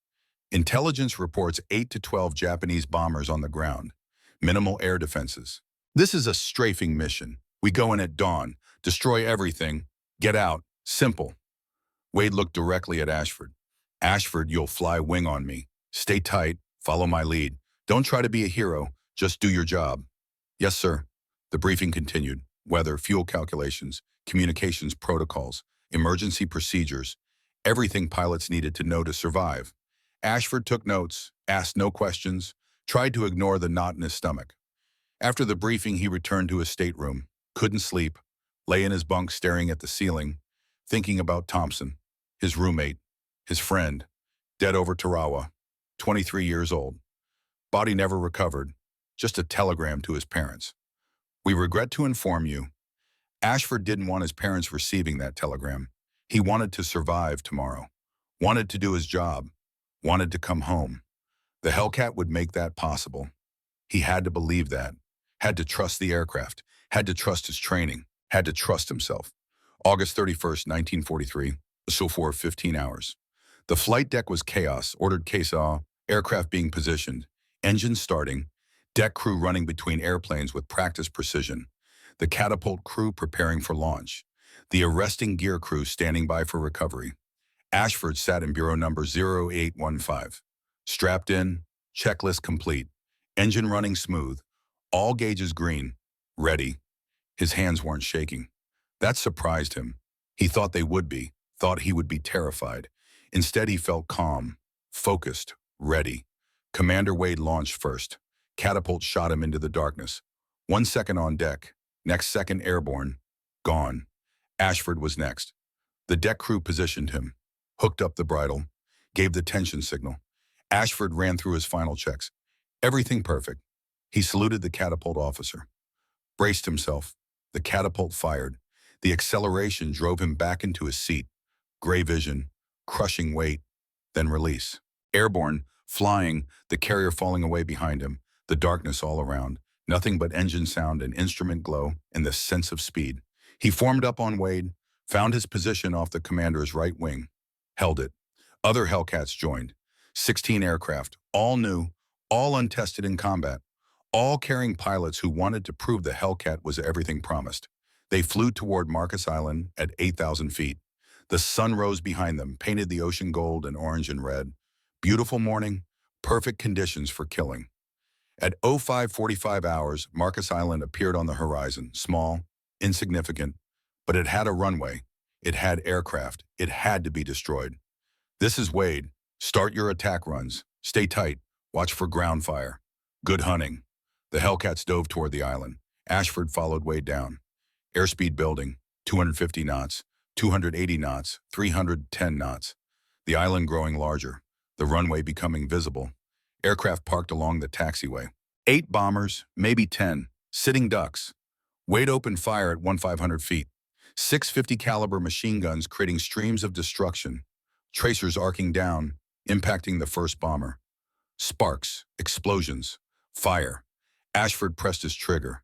Intelligence reports 8 to 12 Japanese bombers on the ground. Minimal air defenses. "This is a strafing mission. We go in at dawn, destroy everything, get out, simple." Wade looked directly at Ashford. "Ashford, you'll fly wing on me. Stay tight, follow my lead. Don't try to be a hero, just do your job." "Yes, sir." The briefing continued. Weather, fuel calculations, communications protocols, emergency procedures, everything pilots needed to know to survive. Ashford took notes, asked no questions, tried to ignore the knot in his stomach. After the briefing, he returned to his stateroom, couldn't sleep, lay in his bunk staring at the ceiling, thinking about Thompson, his roommate, his friend, dead over Tarawa, 23 years old. Body never recovered, just a telegram to his parents. We regret to inform you. Ashford didn't want his parents receiving that telegram. He wanted to survive tomorrow, wanted to do his job, wanted to come home. The Hellcat would make that possible. He had to believe that, had to trust the aircraft, had to trust his training, had to trust himself. August 31st, 1943, so for 15 hours. The flight deck was chaos, ordered caisson, aircraft being positioned, engines starting, deck crew running between airplanes with practiced precision, the catapult crew preparing for launch, the arresting gear crew standing by for recovery. Ashford sat in bureau number 0815. Strapped in, checklist complete, engine running smooth, all gauges green, ready. His hands weren't shaking. That surprised him. He thought they would be, thought he would be terrified. Instead, he felt calm, focused, ready. Commander Wade launched first. Catapult shot him into the darkness. 1 second on deck, next second airborne, gone. Ashford was next. The deck crew positioned him, hooked up the bridle, gave the tension signal. Ashford ran through his final checks. Everything perfect. He saluted the catapult officer, braced himself. The catapult fired. The acceleration drove him back into his seat. Gray vision, crushing weight, then release. Airborne, flying, the carrier falling away behind him, the darkness all around, nothing but engine sound and instrument glow and the sense of speed. He formed up on Wade, found his position off the commander's right wing, held it. Other Hellcats joined. 16 aircraft, all new, all untested in combat, all carrying pilots who wanted to prove the Hellcat was everything promised. They flew toward Marcus Island at 8,000 feet. The sun rose behind them, painted the ocean gold and orange and red. Beautiful morning, perfect conditions for killing. At 05:45 hours, Marcus Island appeared on the horizon, small, insignificant, but it had a runway. It had aircraft. It had to be destroyed. This is Wade. Start your attack runs. Stay tight. Watch for ground fire. Good hunting. The Hellcats dove toward the island. Ashford followed Wade down. Airspeed building, 250 knots, 280 knots, 310 knots. The island growing larger. The runway becoming visible. Aircraft parked along the taxiway. 8 bombers, maybe 10, sitting ducks. Wade opened fire at 1,500 feet. 650 caliber machine guns creating streams of destruction. Tracers arcing down, impacting the first bomber. Sparks, explosions, fire. Ashford pressed his trigger.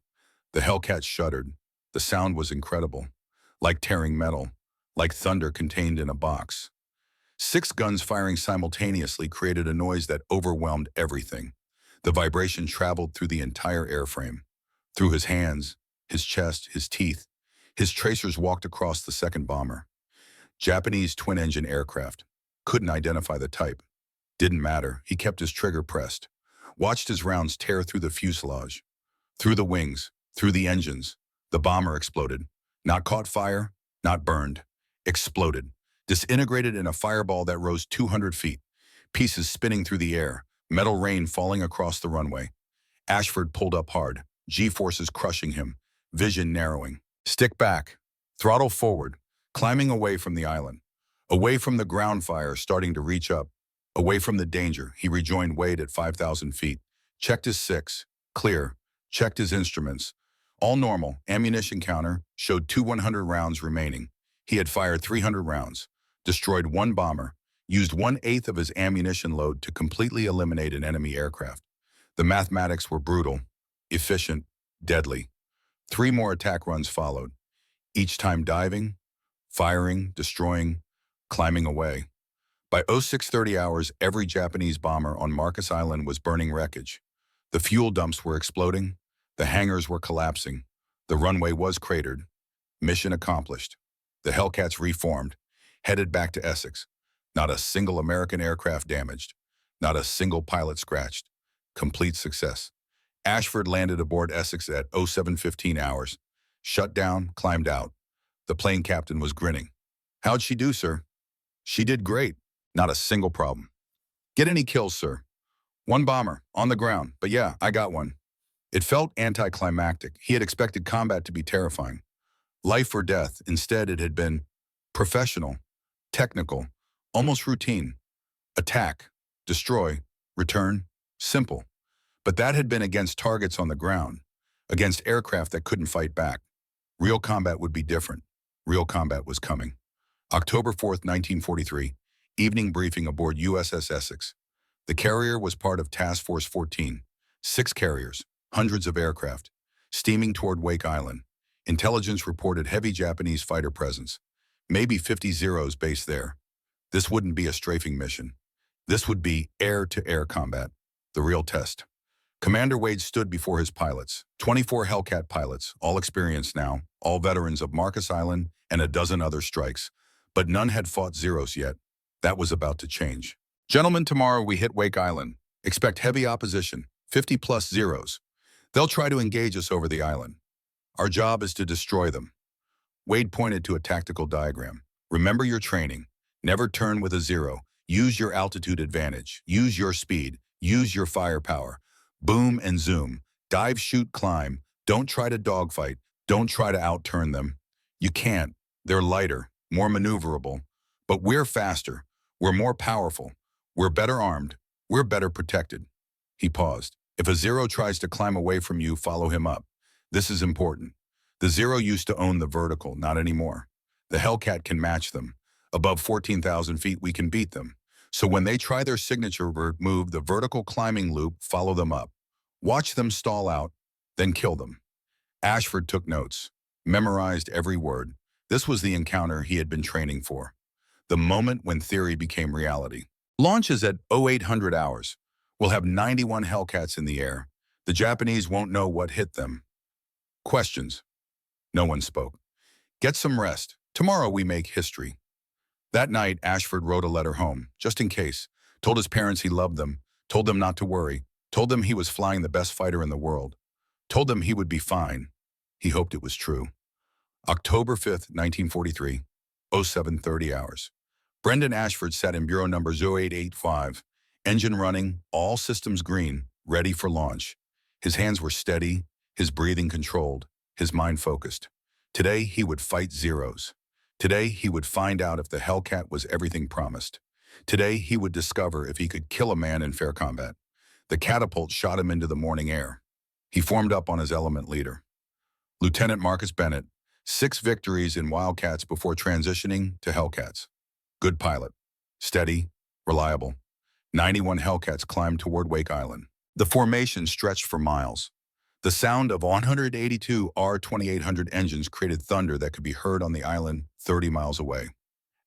The Hellcat shuddered. The sound was incredible, like tearing metal, like thunder contained in a box. 6 guns firing simultaneously created a noise that overwhelmed everything. The vibration traveled through the entire airframe, through his hands, his chest, his teeth. His tracers walked across the second bomber. Japanese twin-engine aircraft. Couldn't identify the type. Didn't matter. He kept his trigger pressed. Watched his rounds tear through the fuselage, through the wings, through the engines. The bomber exploded. Not caught fire, not burned. Exploded. Disintegrated in a fireball that rose 200 feet. Pieces spinning through the air. Metal rain falling across the runway. Ashford pulled up hard. G-forces crushing him. Vision narrowing. Stick back. Throttle forward. Climbing away from the island. Away from the ground fire starting to reach up. Away from the danger, he rejoined Wade at 5,000 feet. Checked his 6. Clear. Checked his instruments. All normal. Ammunition counter showed 100 rounds remaining. He had fired 300 rounds. Destroyed 1 bomber. Used 1/8 of his ammunition load to completely eliminate an enemy aircraft. The mathematics were brutal, efficient, deadly. 3 more attack runs followed. Each time diving, firing, destroying, climbing away. By 0630 hours, every Japanese bomber on Marcus Island was burning wreckage. The fuel dumps were exploding. The hangars were collapsing. The runway was cratered. Mission accomplished. The Hellcats reformed, headed back to Essex. Not a single American aircraft damaged. Not a single pilot scratched. Complete success. Ashford landed aboard Essex at 07:15 hours. Shut down, climbed out. The plane captain was grinning. "How'd she do, sir?" "She did great. Not a single problem." "Get any kills, sir?" "One bomber, on the ground, but yeah, I got one." It felt anticlimactic. He had expected combat to be terrifying. Life or death. Instead, it had been professional, technical, almost routine. Attack, destroy, return, simple. But that had been against targets on the ground, against aircraft that couldn't fight back. Real combat would be different. Real combat was coming. October 4th, 1943, evening briefing aboard USS Essex. The carrier was part of Task Force 14. 6 carriers, hundreds of aircraft, steaming toward Wake Island. Intelligence reported heavy Japanese fighter presence, maybe 50 Zeros based there. This wouldn't be a strafing mission. This would be air-to-air combat, the real test. Commander Wade stood before his pilots, 24 Hellcat pilots, all experienced now, all veterans of Marcus Island and a dozen other strikes, but none had fought Zeros yet. That was about to change. "Gentlemen, tomorrow we hit Wake Island. Expect heavy opposition, 50+ Zeros. They'll try to engage us over the island. Our job is to destroy them." Wade pointed to a tactical diagram. "Remember your training. Never turn with a Zero. Use your altitude advantage. Use your speed. Use your firepower. Boom and zoom. Dive, shoot, climb. Don't try to dogfight. Don't try to outturn them. You can't. They're lighter, more maneuverable. But we're faster. We're more powerful. We're better armed. We're better protected." He paused. "If a Zero tries to climb away from you, follow him up. This is important. The Zero used to own the vertical, not anymore. The Hellcat can match them. Above 14,000 feet, we can beat them. So when they try their signature move, the vertical climbing loop, follow them up. Watch them stall out, then kill them." Ashford took notes, memorized every word. This was the encounter he had been training for. The moment when theory became reality. "Launches at 0800 hours. We'll have 91 Hellcats in the air. The Japanese won't know what hit them." Questions. No one spoke. "Get some rest. Tomorrow we make history." That night, Ashford wrote a letter home, just in case, told his parents he loved them, told them not to worry, told them he was flying the best fighter in the world, told them he would be fine. He hoped it was true. October 5th, 1943, 0730 hours. Brendan Ashford sat in bureau number 0885, engine running, all systems green, ready for launch. His hands were steady, his breathing controlled, his mind focused. Today, he would fight Zeros. Today, he would find out if the Hellcat was everything promised. Today, he would discover if he could kill a man in fair combat. The catapult shot him into the morning air. He formed up on his element leader. Lieutenant Marcus Bennett, 6 victories in Wildcats before transitioning to Hellcats. Good pilot. Steady, reliable. 91 Hellcats climbed toward Wake Island. The formation stretched for miles. The sound of 182 R-2800 engines created thunder that could be heard on the island 30 miles away.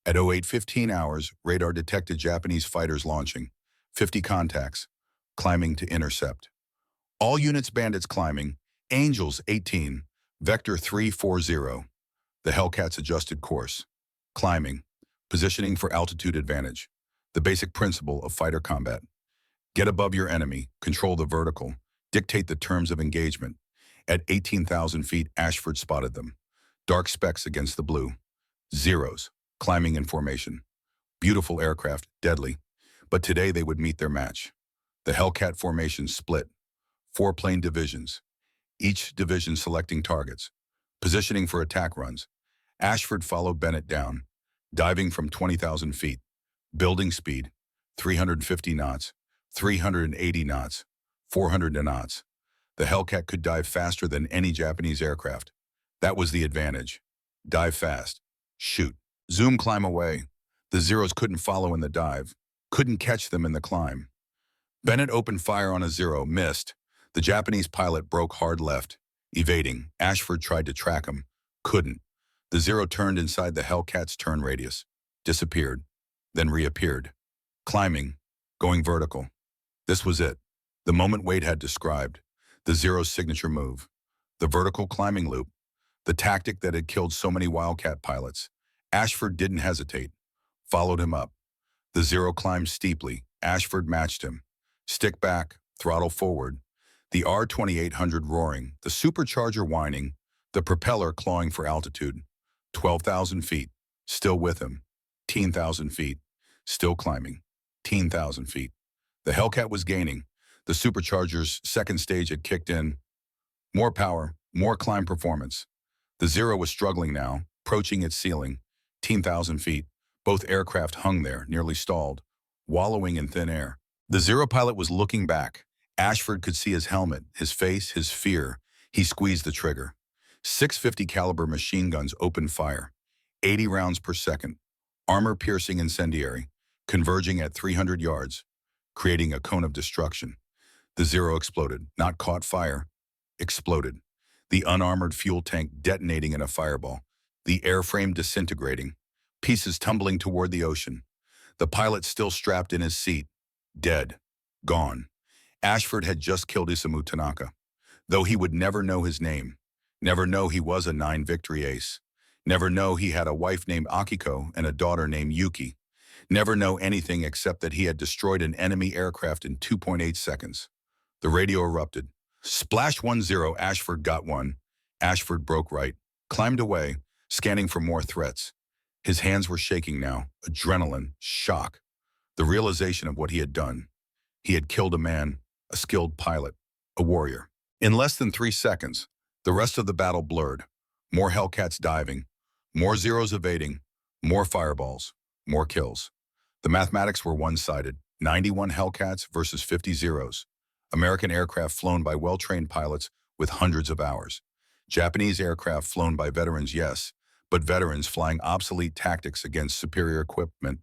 At 0815 hours, radar detected Japanese fighters launching. 50 contacts, climbing to intercept. All units bandits climbing, Angels 18, Vector 340. The Hellcats adjusted course. Climbing, positioning for altitude advantage. The basic principle of fighter combat. Get above your enemy, control the vertical, dictate the terms of engagement. At 18,000 feet, Ashford spotted them. Dark specks against the blue. Zeros, climbing in formation. Beautiful aircraft, deadly. But today they would meet their match. The Hellcat formation split. 4 plane divisions. Each division selecting targets. Positioning for attack runs. Ashford followed Bennett down. Diving from 20,000 feet. Building speed. 350 knots. 380 knots. 400 knots. The Hellcat could dive faster than any Japanese aircraft. That was the advantage. Dive fast. Shoot. Zoom, climb away. The Zeros couldn't follow in the dive. Couldn't catch them in the climb. Bennett opened fire on a Zero, missed. The Japanese pilot broke hard left. Evading, Ashford tried to track him. Couldn't. The Zero turned inside the Hellcat's turn radius. Disappeared. Then reappeared. Climbing. Going vertical. This was it. The moment Wade had described. The Zero's signature move. The vertical climbing loop. The tactic that had killed so many Wildcat pilots. Ashford didn't hesitate. Followed him up. The Zero climbed steeply. Ashford matched him. Stick back, throttle forward. The R-2800 roaring, the supercharger whining, the propeller clawing for altitude. 12,000 feet, still with him. 10,000 feet, still climbing. 10,000 feet. The Hellcat was gaining. The supercharger's second stage had kicked in. More power, more climb performance. The Zero was struggling now, approaching its ceiling. 10,000 feet. Both aircraft hung there, nearly stalled, wallowing in thin air. The Zero pilot was looking back. Ashford could see his helmet, his face, his fear. He squeezed the trigger. 650 caliber machine guns opened fire. 80 rounds per second. Armor-piercing incendiary, converging at 300 yards, creating a cone of destruction. The Zero exploded, not caught fire, exploded. The unarmored fuel tank detonating in a fireball. The airframe disintegrating, pieces tumbling toward the ocean. The pilot still strapped in his seat, dead, gone. Ashford had just killed Isamu Tanaka, though he would never know his name, never know he was a 9-victory ace, never know he had a wife named Akiko and a daughter named Yuki, never know anything except that he had destroyed an enemy aircraft in 2.8 seconds. The radio erupted. Splash 10, Ashford got one. Ashford broke right, climbed away, scanning for more threats. His hands were shaking now, adrenaline, shock, the realization of what he had done. He had killed a man, a skilled pilot, a warrior. In less than 3 seconds, the rest of the battle blurred. More Hellcats diving, more Zeros evading, more fireballs, more kills. The mathematics were one-sided, 91 Hellcats versus 50 Zeros. American aircraft flown by well-trained pilots with hundreds of hours. Japanese aircraft flown by veterans, yes, but veterans flying obsolete tactics against superior equipment.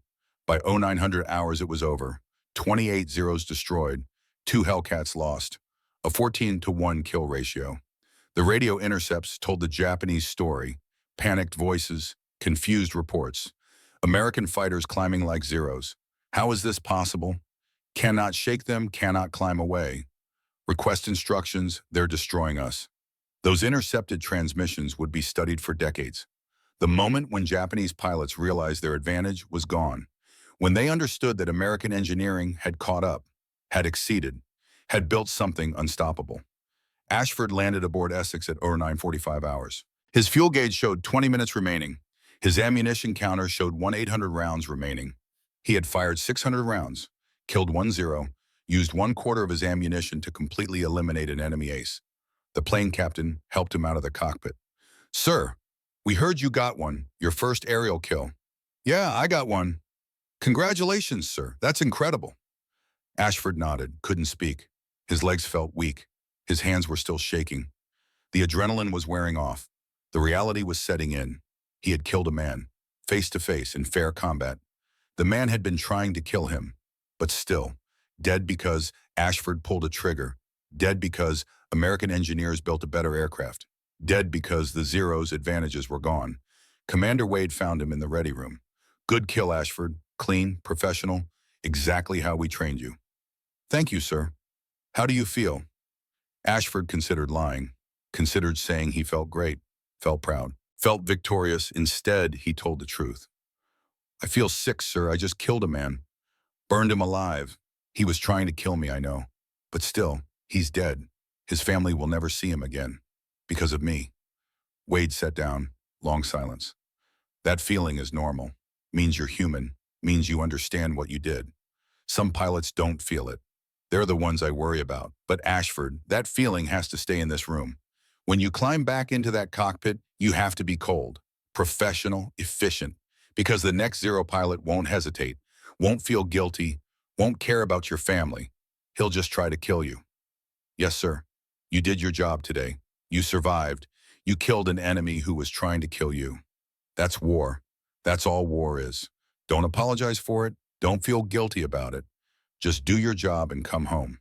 By 0900 hours it was over. 28 Zeros destroyed, 2 Hellcats lost, a 14-to-1 kill ratio. The radio intercepts told the Japanese story, panicked voices, confused reports. American fighters climbing like Zeros. How is this possible? Cannot shake them, cannot climb away. Request instructions, they're destroying us. Those intercepted transmissions would be studied for decades. The moment when Japanese pilots realized their advantage was gone. When they understood that American engineering had caught up, had exceeded, had built something unstoppable. Ashford landed aboard Essex at 0945 hours. His fuel gauge showed 20 minutes remaining. His ammunition counter showed 1,800 rounds remaining. He had fired 600 rounds, killed 1 Zero, used 1/4 of his ammunition to completely eliminate an enemy ace. The plane captain helped him out of the cockpit. "Sir, we heard you got one, your first aerial kill." "Yeah, I got one." "Congratulations, sir. That's incredible." Ashford nodded, couldn't speak. His legs felt weak. His hands were still shaking. The adrenaline was wearing off. The reality was setting in. He had killed a man, face to face in fair combat. The man had been trying to kill him, but still, dead because Ashford pulled a trigger, dead because American engineers built a better aircraft, dead because the Zero's advantages were gone. Commander Wade found him in the ready room. "Good kill, Ashford. Clean, professional, exactly how we trained you." "Thank you, sir. How do you feel?" Ashford considered lying, considered saying he felt great, felt proud, felt victorious. Instead, he told the truth. "I feel sick, sir. I just killed a man. Burned him alive. He was trying to kill me, I know. But still, he's dead. His family will never see him again. Because of me." Wade sat down. Long silence. "That feeling is normal. Means you're human. Means you understand what you did. Some pilots don't feel it. They're the ones I worry about. But Ashford, that feeling has to stay in this room. When you climb back into that cockpit, you have to be cold, professional, efficient, because the next Zero pilot won't hesitate, won't feel guilty, won't care about your family. He'll just try to kill you." "Yes, sir. You did your job today. You survived. You killed an enemy who was trying to kill you. That's war. That's all war is. Don't apologize for it. Don't feel guilty about it. Just do your job and come home."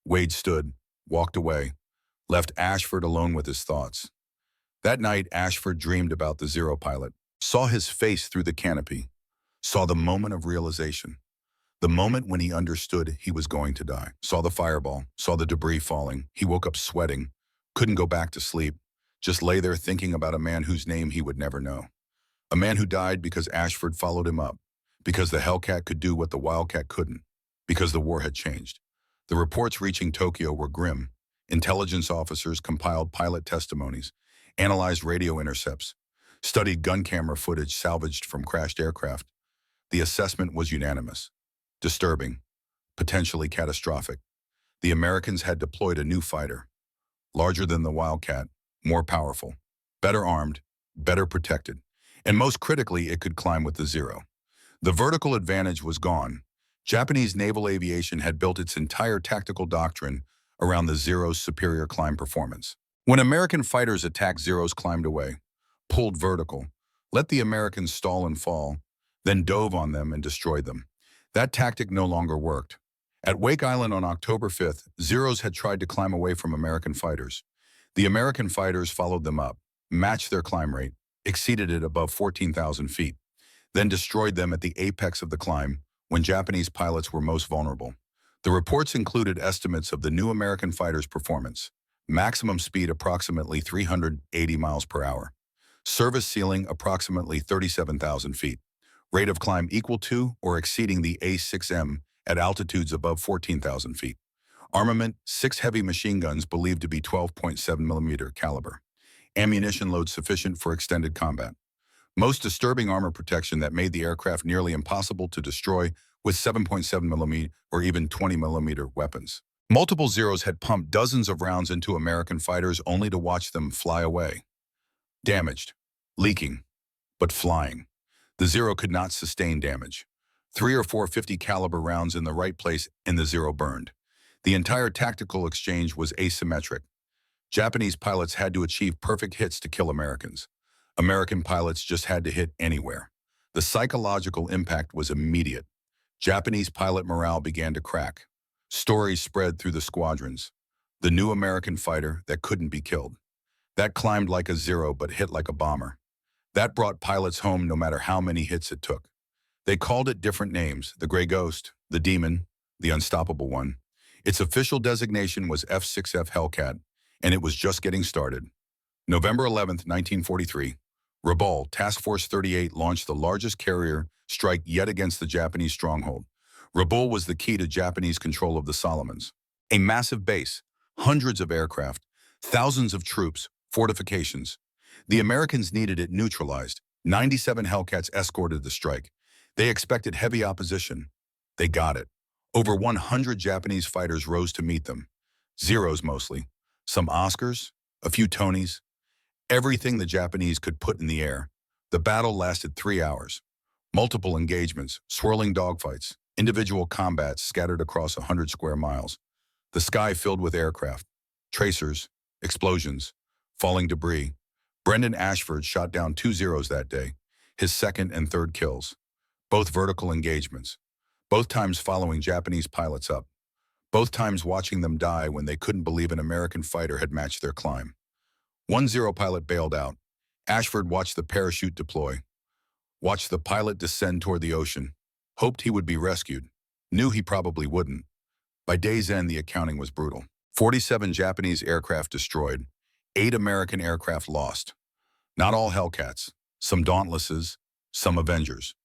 Wade stood, walked away, left Ashford alone with his thoughts. That night, Ashford dreamed about the Zero pilot, saw his face through the canopy, saw the moment of realization, the moment when he understood he was going to die, saw the fireball, saw the debris falling. He woke up sweating, couldn't go back to sleep, just lay there thinking about a man whose name he would never know. A man who died because Ashford followed him up, because the Hellcat could do what the Wildcat couldn't, because the war had changed. The reports reaching Tokyo were grim. Intelligence officers compiled pilot testimonies, analyzed radio intercepts, studied gun camera footage salvaged from crashed aircraft. The assessment was unanimous. Disturbing, potentially catastrophic. The Americans had deployed a new fighter, larger than the Wildcat, more powerful, better armed, better protected, and most critically, it could climb with the Zero. The vertical advantage was gone. Japanese naval aviation had built its entire tactical doctrine around the Zero's superior climb performance. When American fighters attacked, Zeros climbed away, pulled vertical, let the Americans stall and fall, then dove on them and destroyed them. That tactic no longer worked. At Wake Island on October 5th, Zeros had tried to climb away from American fighters. The American fighters followed them up, matched their climb rate, exceeded it above 14,000 feet, then destroyed them at the apex of the climb when Japanese pilots were most vulnerable. The reports included estimates of the new American fighters' performance: maximum speed approximately 380 miles per hour, service ceiling approximately 37,000 feet, rate of climb equal to or exceeding the A6M at altitudes above 14,000 feet. Armament: 6 heavy machine guns believed to be 12.7 millimeter caliber. Ammunition load sufficient for extended combat. Most disturbing, armor protection that made the aircraft nearly impossible to destroy with 7.7 millimeter or even 20 millimeter weapons. Multiple Zeros had pumped dozens of rounds into American fighters only to watch them fly away. Damaged, leaking, but flying. The Zero could not sustain damage. 3 or 4 50 caliber rounds in the right place and the Zero burned. The entire tactical exchange was asymmetric. Japanese pilots had to achieve perfect hits to kill Americans. American pilots just had to hit anywhere. The psychological impact was immediate. Japanese pilot morale began to crack. Stories spread through the squadrons. The new American fighter that couldn't be killed. That climbed like a Zero but hit like a bomber. That brought pilots home no matter how many hits it took. They called it different names: the Gray Ghost, the Demon, the Unstoppable One. Its official designation was F-6F Hellcat, and it was just getting started. November 11, 1943, Rabaul Task Force 38 launched the largest carrier strike yet against the Japanese stronghold. Rabaul was the key to Japanese control of the Solomons. A massive base, hundreds of aircraft, thousands of troops, fortifications. The Americans needed it neutralized. 97 Hellcats escorted the strike. They expected heavy opposition. They got it. Over 100 Japanese fighters rose to meet them. Zeros mostly. Some Oscars, a few Tonys, everything the Japanese could put in the air. The battle lasted 3 hours. Multiple engagements, swirling dogfights, individual combats scattered across 100 square miles. The sky filled with aircraft, tracers, explosions, falling debris. Brendan Ashford shot down 2 Zeros that day, his second and third kills. Both vertical engagements. Both times following Japanese pilots up. Both times watching them die when they couldn't believe an American fighter had matched their climb. 1 Zero pilot bailed out. Ashford watched the parachute deploy, watched the pilot descend toward the ocean, hoped he would be rescued, knew he probably wouldn't. By day's end, the accounting was brutal. 47 Japanese aircraft destroyed, 8 American aircraft lost. Not all Hellcats, some Dauntlesses, some Avengers.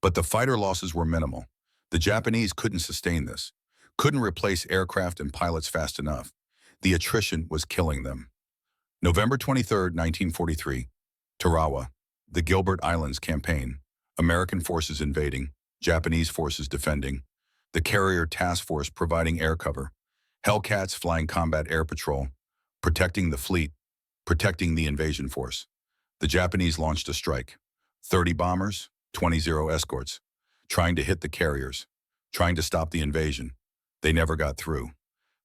But the fighter losses were minimal. The Japanese couldn't sustain this, couldn't replace aircraft and pilots fast enough. The attrition was killing them. November 23, 1943, Tarawa, the Gilbert Islands campaign, American forces invading, Japanese forces defending, the carrier task force providing air cover, Hellcats flying combat air patrol, protecting the fleet, protecting the invasion force. The Japanese launched a strike. 30 bombers, 20 Zero escorts, trying to hit the carriers, trying to stop the invasion. They never got through.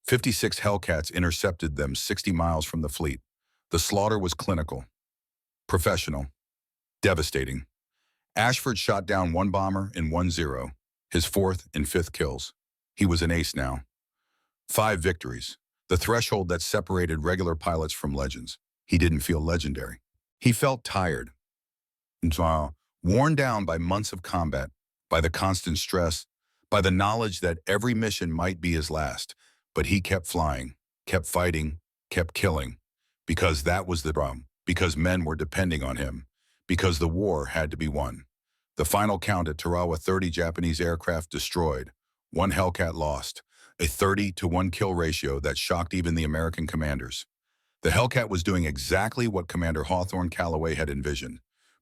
56 Hellcats intercepted them 60 miles from the fleet. The slaughter was clinical, professional, devastating. Ashford shot down 1 bomber and 1 Zero, his 4th and 5th kills. He was an ace now. 5 victories, the threshold that separated regular pilots from legends. He didn't feel legendary. He felt tired, worn down by months of combat, by the constant stress, by the knowledge that every mission might be his last. But he kept flying, kept fighting, kept killing, because that was the drum, because men were depending on him, because the war had to be won. The final count at Tarawa: 30 Japanese aircraft destroyed, 1 Hellcat lost, a 30-to-1 kill ratio that shocked even the American commanders. The Hellcat was doing exactly what Commander Hawthorne Callaway had envisioned,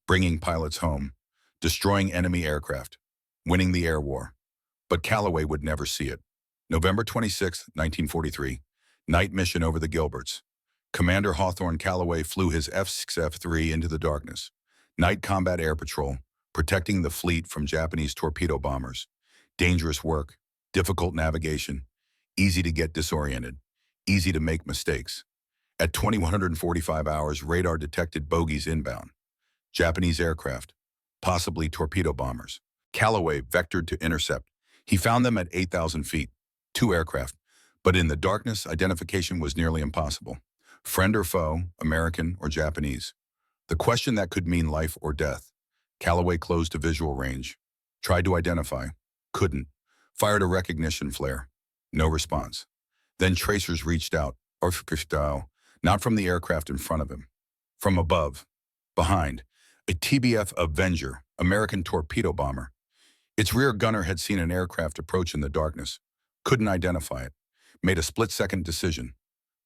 bringing pilots home, destroying enemy aircraft, winning the air war. But Callaway would never see it. November 26, 1943, night mission over the Gilberts. Commander Hawthorne Callaway flew his F-6F-3 into the darkness. Night combat air patrol, protecting the fleet from Japanese torpedo bombers. Dangerous work, difficult navigation, easy to get disoriented, easy to make mistakes. At 2145 hours, radar detected bogies inbound. Japanese aircraft, possibly torpedo bombers. Callaway vectored to intercept. He found them at 8,000 feet, 2 aircraft, but in the darkness, identification was nearly impossible. Friend or foe, American or Japanese. The question that could mean life or death. Callaway closed to visual range. Tried to identify. Couldn't. Fired a recognition flare. No response. Then tracers reached out, or not from the aircraft in front of him. From above. Behind. A TBF Avenger, American torpedo bomber. Its rear gunner had seen an aircraft approach in the darkness. Couldn't identify it. Made a split-second decision.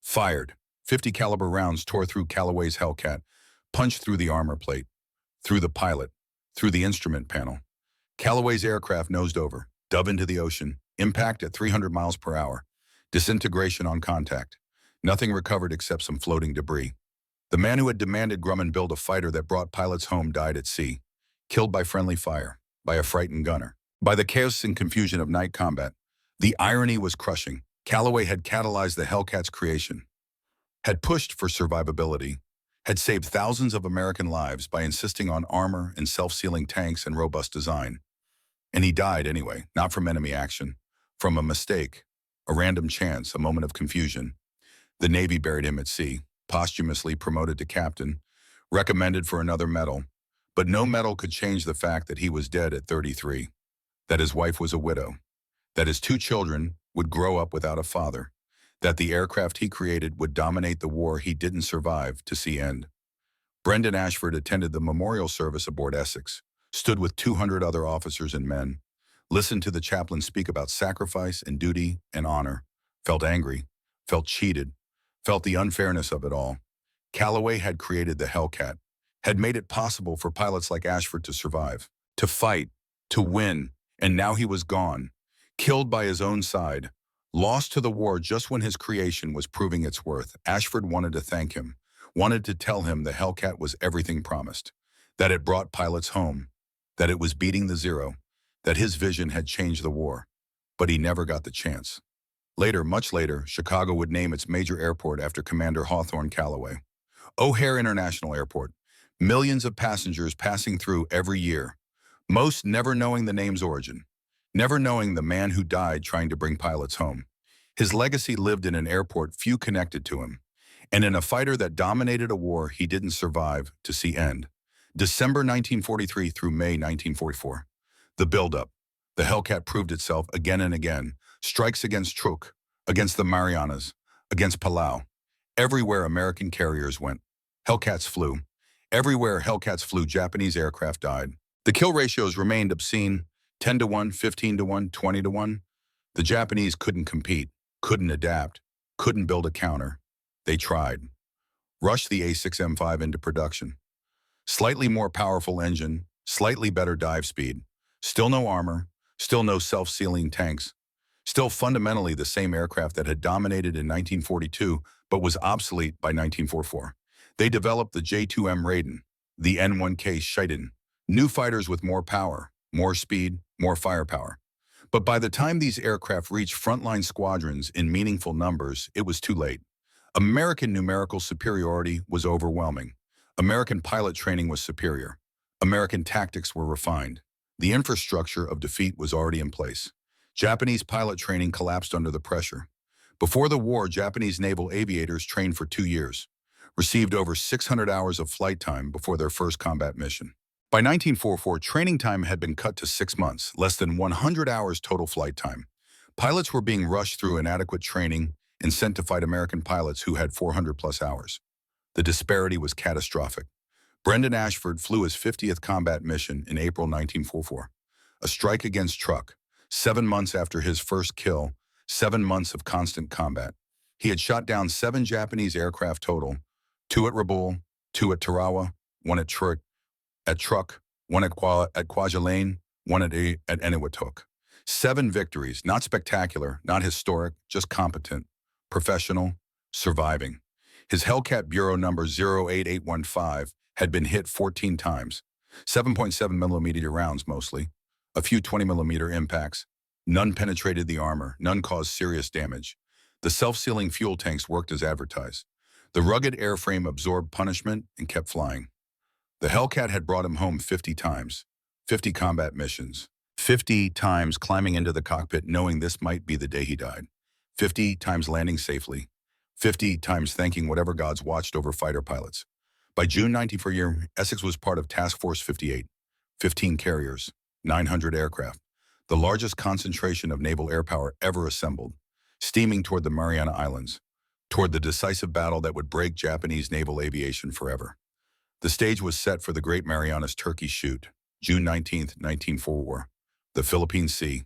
Fired. 50 caliber rounds tore through Callaway's Hellcat, punched through the armor plate, through the pilot, through the instrument panel. Callaway's aircraft nosed over, dove into the ocean, impact at 300 miles per hour, disintegration on contact. Nothing recovered except some floating debris. The man who had demanded Grumman build a fighter that brought pilots home died at sea, killed by friendly fire, by a frightened gunner, by the chaos and confusion of night combat. The irony was crushing. Callaway had catalyzed the Hellcat's creation, had pushed for survivability, had saved thousands of American lives by insisting on armor and self-sealing tanks and robust design. And he died anyway, not from enemy action, from a mistake, a random chance, a moment of confusion. The Navy buried him at sea, posthumously promoted to captain, recommended for another medal, but no medal could change the fact that he was dead at 33, that his wife was a widow, that his 2 children would grow up without a father, that the aircraft he created would dominate the war he didn't survive to see end. Brendan Ashford attended the memorial service aboard Essex, stood with 200 other officers and men, listened to the chaplain speak about sacrifice and duty and honor, felt angry, felt cheated, felt the unfairness of it all. Callaway had created the Hellcat, had made it possible for pilots like Ashford to survive, to fight, to win, and now he was gone, killed by his own side, lost to the war just when his creation was proving its worth. Ashford wanted to thank him, wanted to tell him the Hellcat was everything promised, that it brought pilots home, that it was beating the zero, that his vision had changed the war. But he never got the chance. Later, much later, Chicago would name its major airport after Commander Hawthorne Callaway. O'Hare International Airport. Millions of passengers passing through every year, most never knowing the name's origin, never knowing the man who died trying to bring pilots home. His legacy lived in an airport few connected to him, and in a fighter that dominated a war he didn't survive to see end. December 1943 through May 1944. The buildup. The Hellcat proved itself again and again. Strikes against Truk, against the Marianas, against Palau. Everywhere American carriers went, Hellcats flew. Everywhere Hellcats flew, Japanese aircraft died. The kill ratios remained obscene, 10-to-1, 15-to-1, 20-to-1. The Japanese couldn't compete, couldn't adapt, couldn't build a counter. They tried. Rushed the A6M5 into production. Slightly more powerful engine, slightly better dive speed. Still no armor, still no self-sealing tanks. Still fundamentally the same aircraft that had dominated in 1942 but was obsolete by 1944. They developed the J2M Raiden, the N1K Scheiden, new fighters with more power, more speed, more firepower. But by the time these aircraft reached frontline squadrons in meaningful numbers, it was too late. American numerical superiority was overwhelming. American pilot training was superior. American tactics were refined. The infrastructure of defeat was already in place. Japanese pilot training collapsed under the pressure. Before the war, Japanese naval aviators trained for 2 years, received over 600 hours of flight time before their first combat mission. By 1944, training time had been cut to 6 months, less than 100 hours total flight time. Pilots were being rushed through inadequate training and sent to fight American pilots who had 400-plus hours. The disparity was catastrophic. Brendan Ashford flew his 50th combat mission in April 1944. A strike against Truk, 7 months after his first kill, 7 months of constant combat. He had shot down 7 Japanese aircraft total, 2 at Rabaul, 2 at Tarawa, 1 at Truk, 1 at Kwajalein, 1 at Eniwetok. 7 victories, not spectacular, not historic, just competent, professional, surviving. His Hellcat Bureau number 08815 had been hit 14 times, 7.7 millimeter rounds mostly, a few 20 millimeter impacts. None penetrated the armor, none caused serious damage. The self-sealing fuel tanks worked as advertised. The rugged airframe absorbed punishment and kept flying. The Hellcat had brought him home 50 times, 50 combat missions, 50 times climbing into the cockpit knowing this might be the day he died, 50 times landing safely, 50 times thanking whatever gods watched over fighter pilots. By June 1944, Essex was part of Task Force 58, 15 carriers, 900 aircraft, the largest concentration of naval air power ever assembled, steaming toward the Mariana Islands, toward the decisive battle that would break Japanese naval aviation forever. The stage was set for the Great Marianas Turkey Shoot, June 19, 1944. The Philippine Sea.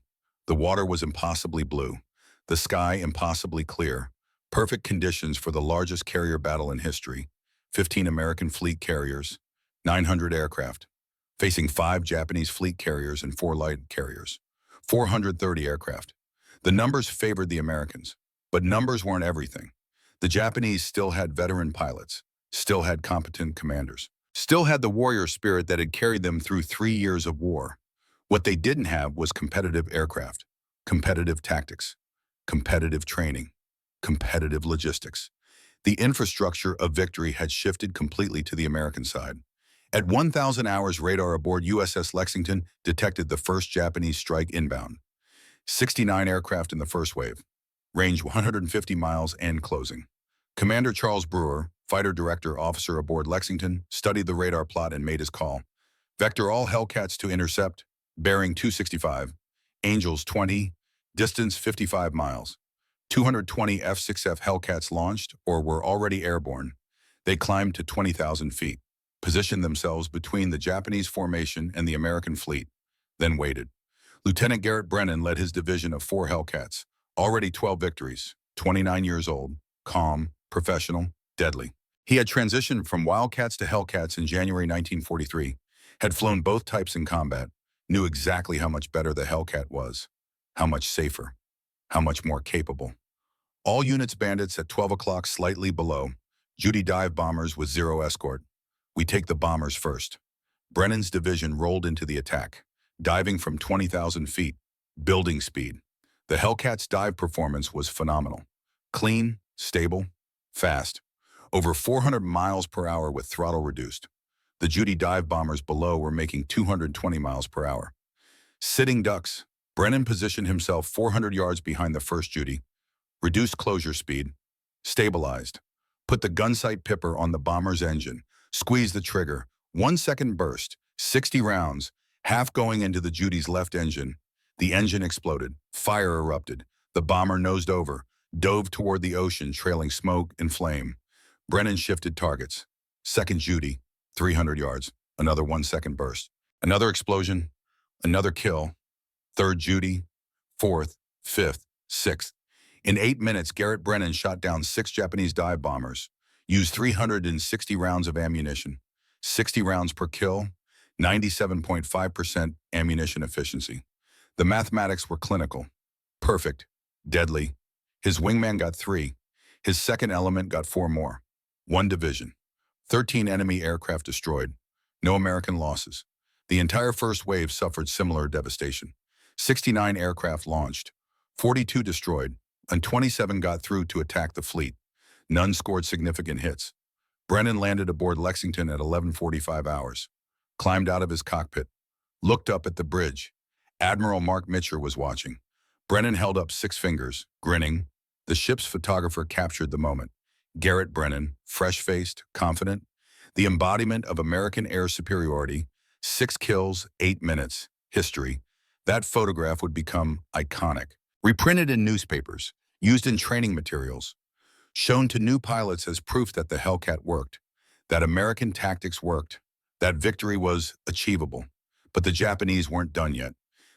The water was impossibly blue, the sky impossibly clear, perfect conditions for the largest carrier battle in history, 15 American fleet carriers, 900 aircraft, facing 5 Japanese fleet carriers and 4 light carriers, 430 aircraft. The numbers favored the Americans, but numbers weren't everything. The Japanese still had veteran pilots, still had competent commanders, still had the warrior spirit that had carried them through 3 years of war. What they didn't have was competitive aircraft, competitive tactics, competitive training, competitive logistics. The infrastructure of victory had shifted completely to the American side. At 1,000 hours, radar aboard USS Lexington detected the first Japanese strike inbound. 69 aircraft in the first wave, range 150 miles and closing. Commander Charles Brewer, fighter director officer aboard Lexington, studied the radar plot and made his call. Vector all Hellcats to intercept, bearing 265, Angels 20, distance 55 miles. 220 F-6F Hellcats launched or were already airborne. They climbed to 20,000 feet, positioned themselves between the Japanese formation and the American fleet, then waited. Lieutenant Garrett Brennan led his division of 4 Hellcats, already 12 victories, 29 years old, calm, professional, deadly. He had transitioned from Wildcats to Hellcats in January 1943, had flown both types in combat, knew exactly how much better the Hellcat was, how much safer, how much more capable. All units bandits at 12 o'clock slightly below, Judy dive bombers with 0 escort. We take the bombers first. Brennan's division rolled into the attack, diving from 20,000 feet, building speed. The Hellcat's dive performance was phenomenal. Clean, stable, fast. Over 400 miles per hour with throttle reduced. The Judy dive bombers below were making 220 miles per hour. Sitting ducks, Brennan positioned himself 400 yards behind the first Judy, reduced closure speed, stabilized, put the gunsight pipper on the bomber's engine, squeezed the trigger, 1 second burst, 60 rounds, half going into the Judy's left engine. The engine exploded, fire erupted, the bomber nosed over, dove toward the ocean trailing smoke and flame. Brennan shifted targets. Second Judy, 300 yards, another 1 second burst. Another explosion, another kill. Third Judy, fourth, fifth, sixth. In 8 minutes, Garrett Brennan shot down 6 Japanese dive bombers, used 360 rounds of ammunition, 60 rounds per kill, 97.5% ammunition efficiency. The mathematics were clinical. Perfect. Deadly. His wingman got 3. His second element got 4 more. 1 division. 13 enemy aircraft destroyed. No American losses. The entire first wave suffered similar devastation. 69 aircraft launched. 42 destroyed, and 27 got through to attack the fleet. None scored significant hits. Brennan landed aboard Lexington at 11:45 hours, climbed out of his cockpit, looked up at the bridge. Admiral Mark Mitcher was watching. Brennan held up 6 fingers, grinning. The ship's photographer captured the moment. Garrett Brennan, fresh-faced, confident, the embodiment of American air superiority, 6 kills, 8 minutes, history. That photograph would become iconic. Reprinted in newspapers, used in training materials, shown to new pilots as proof that the Hellcat worked, that American tactics worked, that victory was achievable. But the Japanese weren't done yet.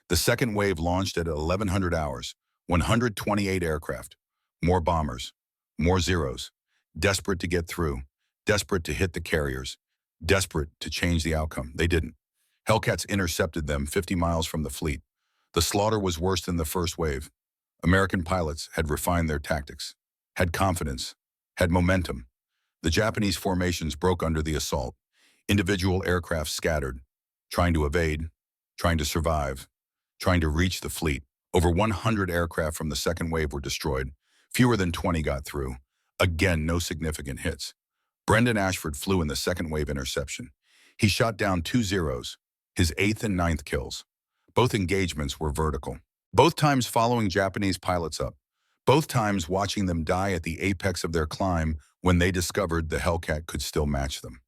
The second wave launched at 1100 hours, 128 aircraft, more bombers, more zeros, desperate to get through, desperate to hit the carriers, desperate to change the outcome. They didn't. Hellcats intercepted them 50 miles from the fleet. The slaughter was worse than the first wave. American pilots had refined their tactics, had confidence, had momentum. The Japanese formations broke under the assault. Individual aircraft scattered, trying to evade, trying to survive, trying to reach the fleet. Over 100 aircraft from the second wave were destroyed. Fewer than 20 got through. Again, no significant hits. Brendan Ashford flew in the second wave interception. He shot down 2 zeros, his 8th and 9th kills. Both engagements were vertical. Both times following Japanese pilots up. Both times watching them die at the apex of their climb when they discovered the Hellcat could still match them.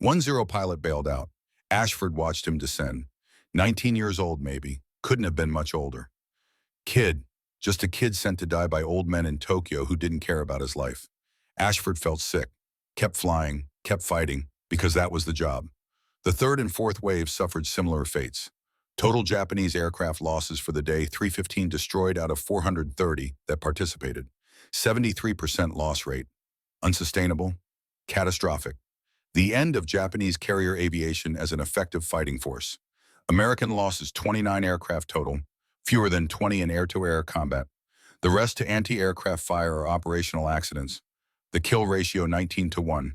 1-0 pilot bailed out. Ashford watched him descend. 19 years old maybe, couldn't have been much older. Kid, just a kid sent to die by old men in Tokyo who didn't care about his life. Ashford felt sick, kept flying, kept fighting, because that was the job. The third and fourth waves suffered similar fates. Total Japanese aircraft losses for the day, 315 destroyed out of 430 that participated. 73% loss rate. Unsustainable. Catastrophic. The end of Japanese carrier aviation as an effective fighting force. American losses 29 aircraft total, fewer than 20 in air-to-air combat. The rest to anti-aircraft fire or operational accidents. The kill ratio 19-1.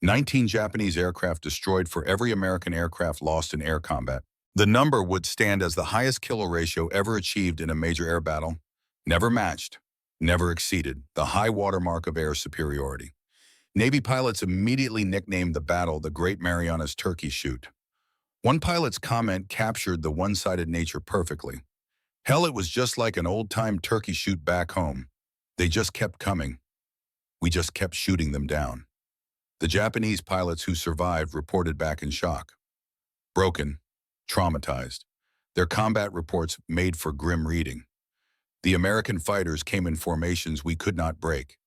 19 Japanese aircraft destroyed for every American aircraft lost in air combat. The number would stand as the highest kill ratio ever achieved in a major air battle. Never matched, never exceeded the high watermark of air superiority. Navy pilots immediately nicknamed the battle the Great Marianas Turkey Shoot. One pilot's comment captured the one-sided nature perfectly. Hell, it was just like an old-time turkey shoot back home. They just kept coming. We just kept shooting them down. The Japanese pilots who survived reported back in shock. Broken, traumatized. Their combat reports made for grim reading. The American fighters came in formations we could not break.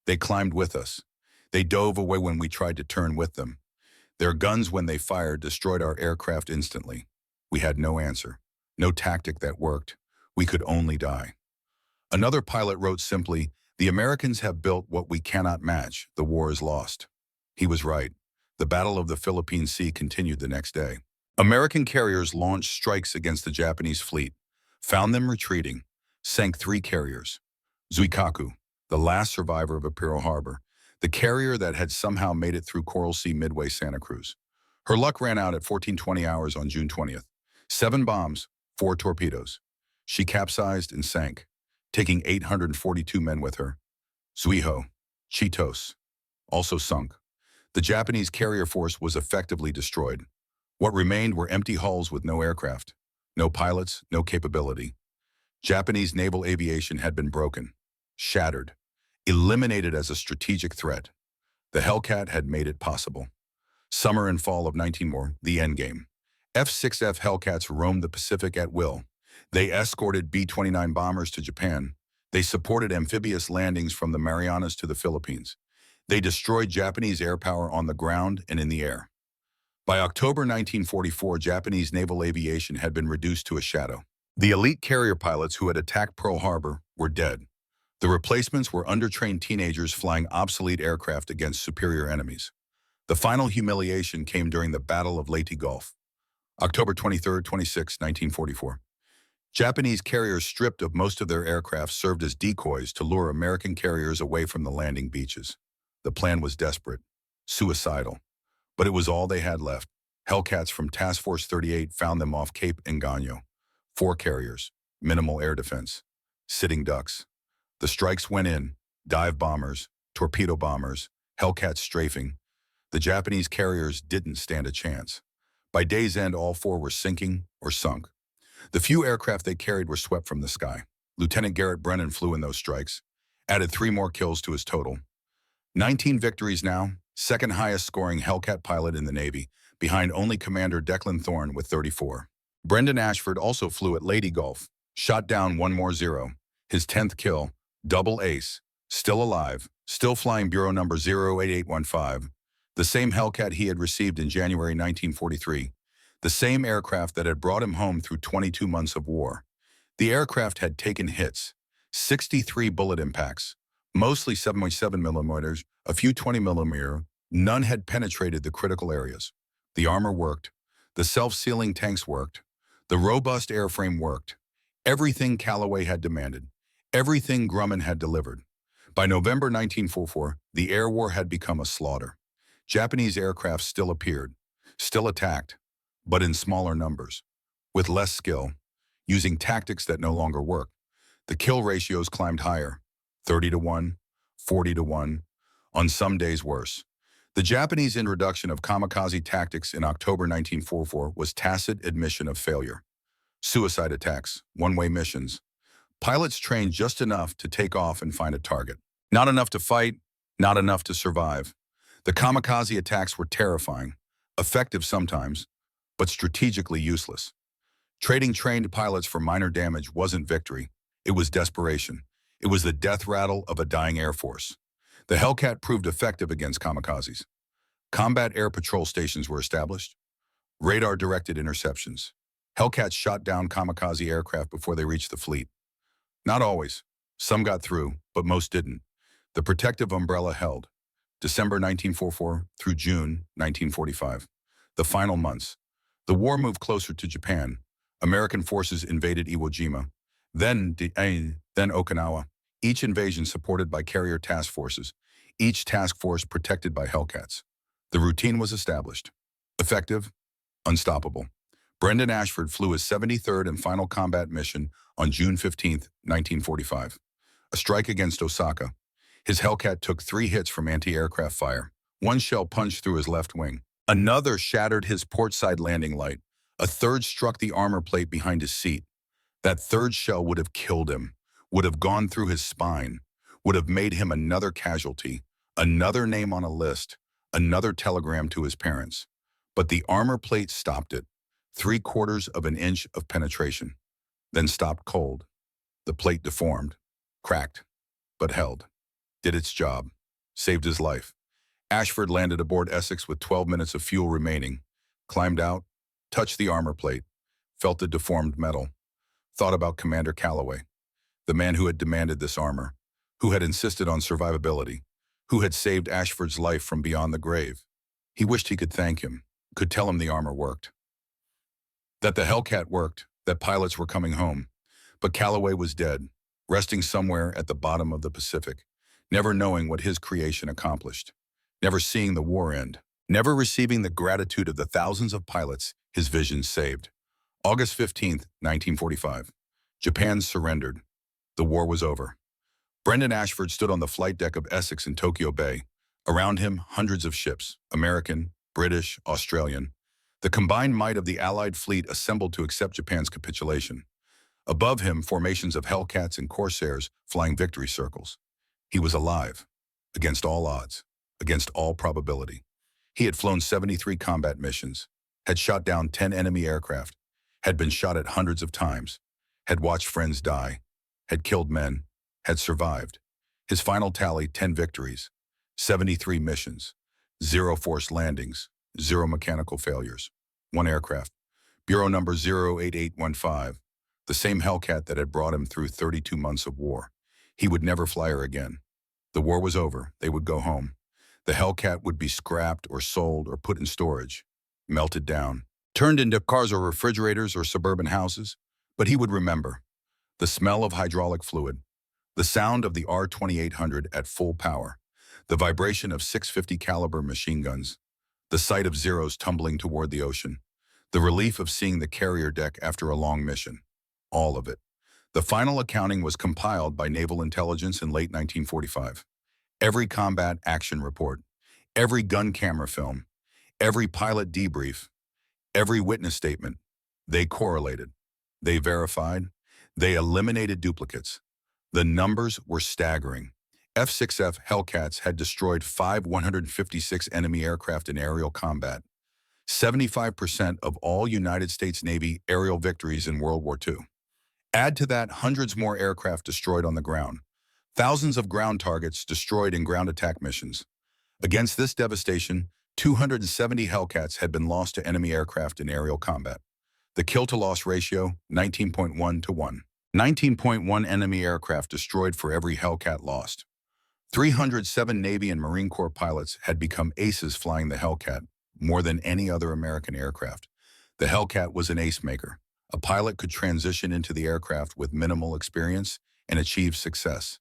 They climbed with us. They dove away when we tried to turn with them. Their guns, when they fired, destroyed our aircraft instantly. We had no answer, no tactic that worked. We could only die. Another pilot wrote simply, "The Americans have built what we cannot match. The war is lost." He was right. The Battle of the Philippine Sea continued the next day. American carriers launched strikes against the Japanese fleet, found them retreating, sank 3 carriers. Zuikaku, the last survivor of Pearl Harbor, the carrier that had somehow made it through Coral Sea midway Santa Cruz. Her luck ran out at 14:20 hours on June 20th. 7 bombs, 4 torpedoes. She capsized and sank, taking 842 men with her. Zuiho, Chitos, also sunk. The Japanese carrier force was effectively destroyed. What remained were empty hulls with no aircraft, no pilots, no capability. Japanese naval aviation had been broken, shattered, eliminated as a strategic threat. The Hellcat had made it possible. Summer and fall of 19 the endgame. F-6F Hellcats roamed the Pacific at will. They escorted B-29 bombers to Japan. They supported amphibious landings from the Marianas to the Philippines. They destroyed Japanese air power on the ground and in the air. By October 1944, Japanese naval aviation had been reduced to a shadow. The elite carrier pilots who had attacked Pearl Harbor were dead. The replacements were undertrained teenagers flying obsolete aircraft against superior enemies. The final humiliation came during the Battle of Leyte Gulf. October 23-26, 1944. Japanese carriers stripped of most of their aircraft served as decoys to lure American carriers away from the landing beaches. The plan was desperate, suicidal, but it was all they had left. Hellcats from Task Force 38 found them off Cape Engano. 4 carriers, minimal air defense, sitting ducks. The strikes went in, dive bombers, torpedo bombers, Hellcats strafing. The Japanese carriers didn't stand a chance. By day's end, all 4 were sinking or sunk. The few aircraft they carried were swept from the sky. Lieutenant Garrett Brennan flew in those strikes, added 3 more kills to his total. 19 victories now, second highest scoring Hellcat pilot in the Navy, behind only Commander Declan Thorne with 34. Brendan Ashford also flew at Leyte Gulf, shot down 1 more zero, his 10th kill, double ace, still alive, still flying Bureau number 08815, the same Hellcat he had received in January 1943, the same aircraft that had brought him home through 22 months of war. The aircraft had taken hits. 63 bullet impacts, mostly 7.7 millimeters, a few 20 millimeter. None had penetrated the critical areas. The armor worked. The self-sealing tanks worked. The robust airframe worked. Everything Callaway had demanded. Everything Grumman had delivered. By November 1944, the air war had become a slaughter. Japanese aircraft still appeared, still attacked, but in smaller numbers, with less skill, using tactics that no longer worked. The kill ratios climbed higher, 30 to 1, 40 to 1, on some days worse. The Japanese introduction of kamikaze tactics in October 1944 was tacit admission of failure. Suicide attacks, one-way missions. Pilots trained just enough to take off and find a target. Not enough to fight, not enough to survive. The kamikaze attacks were terrifying, effective sometimes, but strategically useless. Trading trained pilots for minor damage wasn't victory. It was desperation. It was the death rattle of a dying air force. The Hellcat proved effective against kamikazes. Combat air patrol stations were established. Radar-directed interceptions. Hellcats shot down kamikaze aircraft before they reached the fleet. Not always. Some got through, but most didn't. The protective umbrella held. December 1944 through June 1945. The final months. The war moved closer to Japan. American forces invaded Iwo Jima, then Okinawa, each invasion supported by carrier task forces, each task force protected by Hellcats. The routine was established. Effective, unstoppable. Brendan Ashford flew his 73rd and final combat mission on June 15, 1945. A strike against Osaka. His Hellcat took 3 hits from anti-aircraft fire. One shell punched through his left wing. Another shattered his portside landing light. A third struck the armor plate behind his seat. That third shell would have killed him, would have gone through his spine, would have made him another casualty, another name on a list, another telegram to his parents. But the armor plate stopped it, 3/4 of an inch of penetration, then stopped cold. The plate deformed, cracked, but held. Did its job, saved his life. Ashford landed aboard Essex with 12 minutes of fuel remaining, climbed out, touched the armor plate, felt the deformed metal, thought about Commander Callaway, the man who had demanded this armor, who had insisted on survivability, who had saved Ashford's life from beyond the grave. He wished he could thank him, could tell him the armor worked, that the Hellcat worked, that pilots were coming home. But Callaway was dead, resting somewhere at the bottom of the Pacific, never knowing what his creation accomplished, never seeing the war end, never receiving the gratitude of the thousands of pilots his vision saved. August 15, 1945. Japan surrendered. The war was over. Brendan Ashford stood on the flight deck of Essex in Tokyo Bay. Around him, hundreds of ships, American, British, Australian. The combined might of the Allied fleet assembled to accept Japan's capitulation. Above him, formations of Hellcats and Corsairs flying victory circles. He was alive, against all odds, against all probability. He had flown 73 combat missions, had shot down 10 enemy aircraft, had been shot at hundreds of times, had watched friends die, had killed men, had survived. His final tally, 10 victories, 73 missions, 0 forced landings, 0 mechanical failures, 1 aircraft. Bureau number 08815, the same Hellcat that had brought him through 32 months of war. He would never fly her again. The war was over. They would go home. The Hellcat would be scrapped or sold or put in storage, melted down, turned into cars or refrigerators or suburban houses. But he would remember the smell of hydraulic fluid, the sound of the R-2800 at full power, the vibration of 650 caliber machine guns, the sight of Zeros tumbling toward the ocean, the relief of seeing the carrier deck after a long mission. All of it. The final accounting was compiled by Naval Intelligence in late 1945. Every combat action report, every gun camera film, every pilot debrief, every witness statement, they correlated, they verified, they eliminated duplicates. The numbers were staggering. F-6F Hellcats had destroyed 156 enemy aircraft in aerial combat, 75% of all United States Navy aerial victories in World War II. Add to that hundreds more aircraft destroyed on the ground, thousands of ground targets destroyed in ground attack missions. Against this devastation, 270 Hellcats had been lost to enemy aircraft in aerial combat. The kill-to-loss ratio, 19.1 to 1. 19.1 enemy aircraft destroyed for every Hellcat lost. 307 Navy and Marine Corps pilots had become aces flying the Hellcat, more than any other American aircraft. The Hellcat was an ace maker. A pilot could transition into the aircraft with minimal experience and achieve success.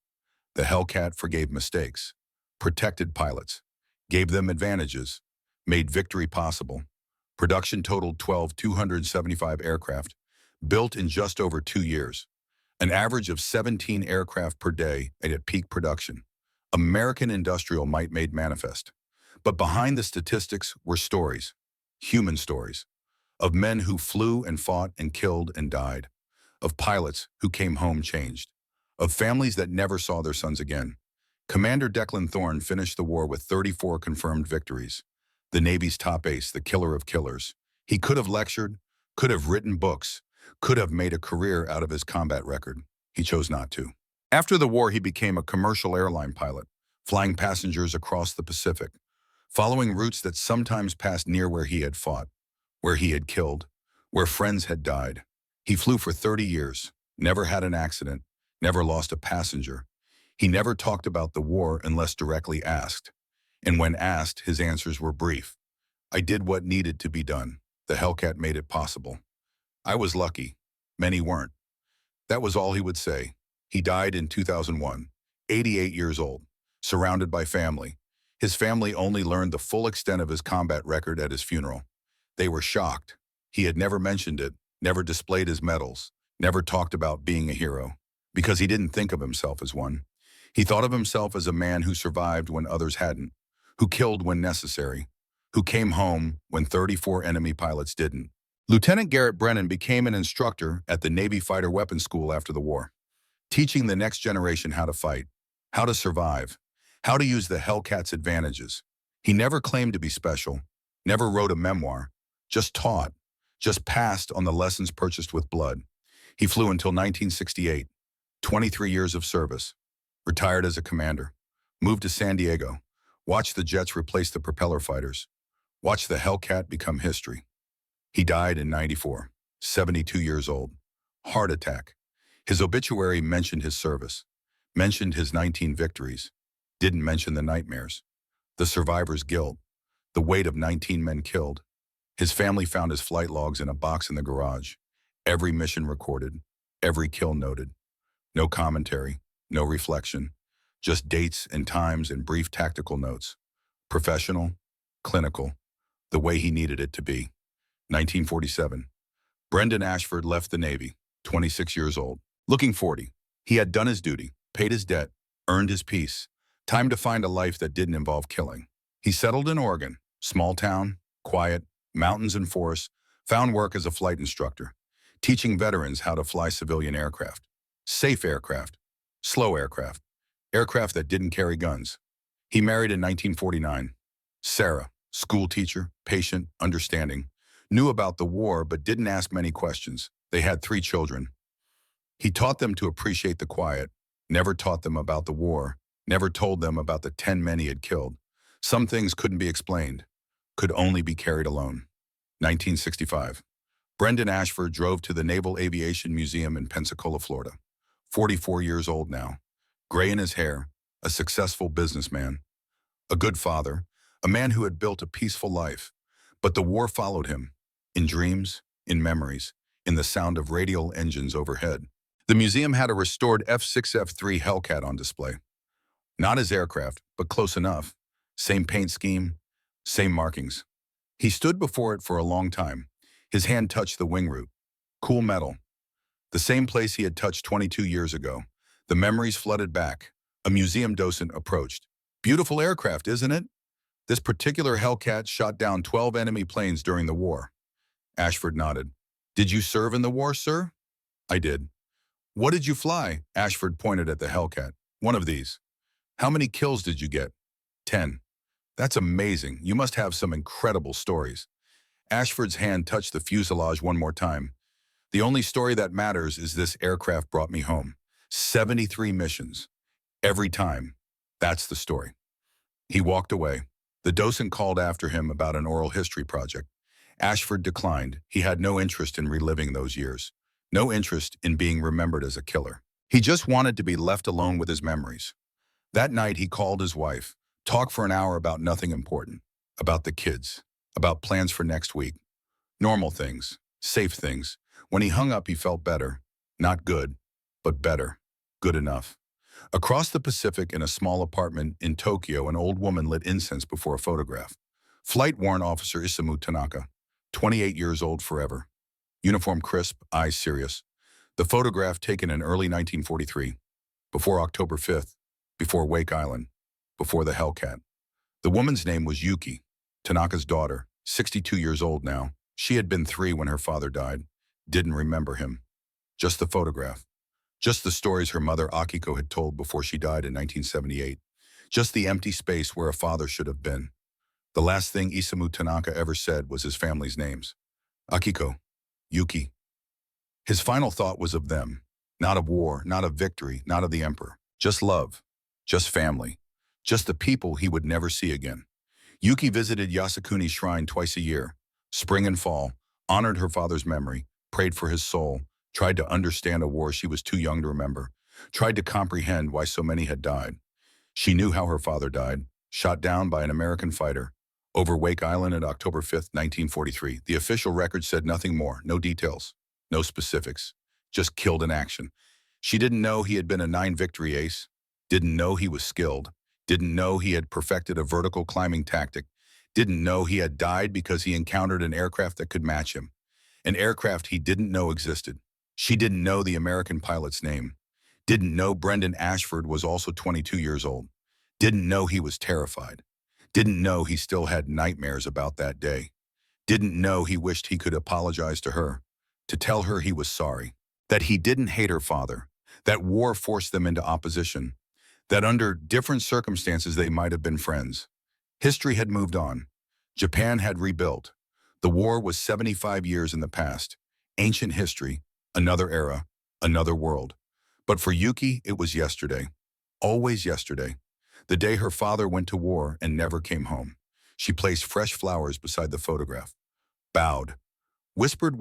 The Hellcat forgave mistakes, protected pilots, gave them advantages, made victory possible. Production totaled 275 aircraft, built in just over 2 years. An average of 17 aircraft per day at peak production. American industrial might made manifest. But behind the statistics were stories, human stories, of men who flew and fought and killed and died, of pilots who came home changed, of families that never saw their sons again. Commander Declan Thorne finished the war with 34 confirmed victories. The Navy's top ace, the killer of killers. He could have lectured, could have written books, could have made a career out of his combat record. He chose not to. After the war, he became a commercial airline pilot, flying passengers across the Pacific, following routes that sometimes passed near where he had fought, where he had killed, where friends had died. He flew for 30 years, never had an accident, never lost a passenger. He never talked about the war unless directly asked. And when asked, his answers were brief. I did what needed to be done. The Hellcat made it possible. I was lucky. Many weren't. That was all he would say. He died in 2001, 88 years old, surrounded by family. His family only learned the full extent of his combat record at his funeral. They were shocked. He had never mentioned it, never displayed his medals, never talked about being a hero, because he didn't think of himself as one. He thought of himself as a man who survived when others hadn't, who killed when necessary, who came home when 34 enemy pilots didn't. Lieutenant Garrett Brennan became an instructor at the Navy Fighter Weapons School after the war, teaching the next generation how to fight, how to survive, how to use the Hellcat's advantages. He never claimed to be special, never wrote a memoir, just taught, just passed on the lessons purchased with blood. He flew until 1968, 23 years of service, retired as a commander, moved to San Diego, watched the jets replace the propeller fighters, watched the Hellcat become history. He died in 94, 72 years old. Heart attack. His obituary mentioned his service, mentioned his 19 victories, didn't mention the nightmares, the survivor's guilt, the weight of 19 men killed. His family found his flight logs in a box in the garage. Every mission recorded, every kill noted. No commentary, no reflection, just dates and times and brief tactical notes. Professional, clinical, the way he needed it to be. 1947. Brendan Ashford left the Navy, 26 years old, looking 40. He had done his duty, paid his debt, earned his peace. Time to find a life that didn't involve killing. He settled in Oregon, small town, quiet, mountains and forests, found work as a flight instructor, teaching veterans how to fly civilian aircraft. Safe aircraft, slow aircraft, aircraft that didn't carry guns. He married in 1949. Sarah, school teacher, patient, understanding, knew about the war but didn't ask many questions. They had 3 children. He taught them to appreciate the quiet, never taught them about the war, never told them about the 10 men he had killed. Some things couldn't be explained, could only be carried alone. 1965. Brendan Ashford drove to the Naval Aviation Museum in Pensacola, Florida. 44 years old now, gray in his hair, a successful businessman, a good father, a man who had built a peaceful life. But the war followed him, in dreams, in memories, in the sound of radial engines overhead. The museum had a restored F-6 F-3 Hellcat on display. Not his aircraft, but close enough. Same paint scheme, same markings. He stood before it for a long time. His hand touched the wing root. Cool metal. The same place he had touched 22 years ago. The memories flooded back. A museum docent approached. Beautiful aircraft, isn't it? This particular Hellcat shot down 12 enemy planes during the war. Ashford nodded. Did you serve in the war, sir? I did. What did you fly? Ashford pointed at the Hellcat. One of these. How many kills did you get? 10. That's amazing. You must have some incredible stories. Ashford's hand touched the fuselage one more time. The only story that matters is this aircraft brought me home. 73 missions. Every time. That's the story. He walked away. The docent called after him about an oral history project. Ashford declined. He had no interest in reliving those years. No interest in being remembered as a killer. He just wanted to be left alone with his memories. That night, he called his wife, talked for an hour about nothing important, about the kids, about plans for next week, normal things, safe things. When he hung up, he felt better. Not good, but better. Good enough. Across the Pacific in a small apartment in Tokyo, an old woman lit incense before a photograph. Flight Warrant Officer Isamu Tanaka, 28 years old forever. Uniform crisp, eyes serious. The photograph taken in early 1943, before October 5th, before Wake Island, before the Hellcat. The woman's name was Yuki, Tanaka's daughter, 62 years old now. She had been 3 when her father died. Didn't remember him. Just the photograph. Just the stories her mother Akiko had told before she died in 1978. Just the empty space where a father should have been. The last thing Isamu Tanaka ever said was his family's names. Akiko, Yuki. His final thought was of them. Not of war, not of victory, not of the emperor. Just love. Just family. Just the people he would never see again. Yuki visited Yasukuni's shrine twice a year, spring and fall, honored her father's memory, prayed for his soul, tried to understand a war she was too young to remember, tried to comprehend why so many had died. She knew how her father died, shot down by an American fighter, over Wake Island on October 5th, 1943. The official record said nothing more, no details, no specifics, just killed in action. She didn't know he had been a 9-victory ace, didn't know he was skilled, didn't know he had perfected a vertical climbing tactic, didn't know he had died because he encountered an aircraft that could match him, an aircraft he didn't know existed. She didn't know the American pilot's name, didn't know Brendan Ashford was also 22 years old, didn't know he was terrified, didn't know he still had nightmares about that day, didn't know he wished he could apologize to her, to tell her he was sorry, that he didn't hate her father, that war forced them into opposition, that under different circumstances they might have been friends. History had moved on. Japan had rebuilt. The war was 75 years in the past. Ancient history, another era, another world. But for Yuki, it was yesterday. Always yesterday. The day her father went to war and never came home. She placed fresh flowers beside the photograph, bowed, whispered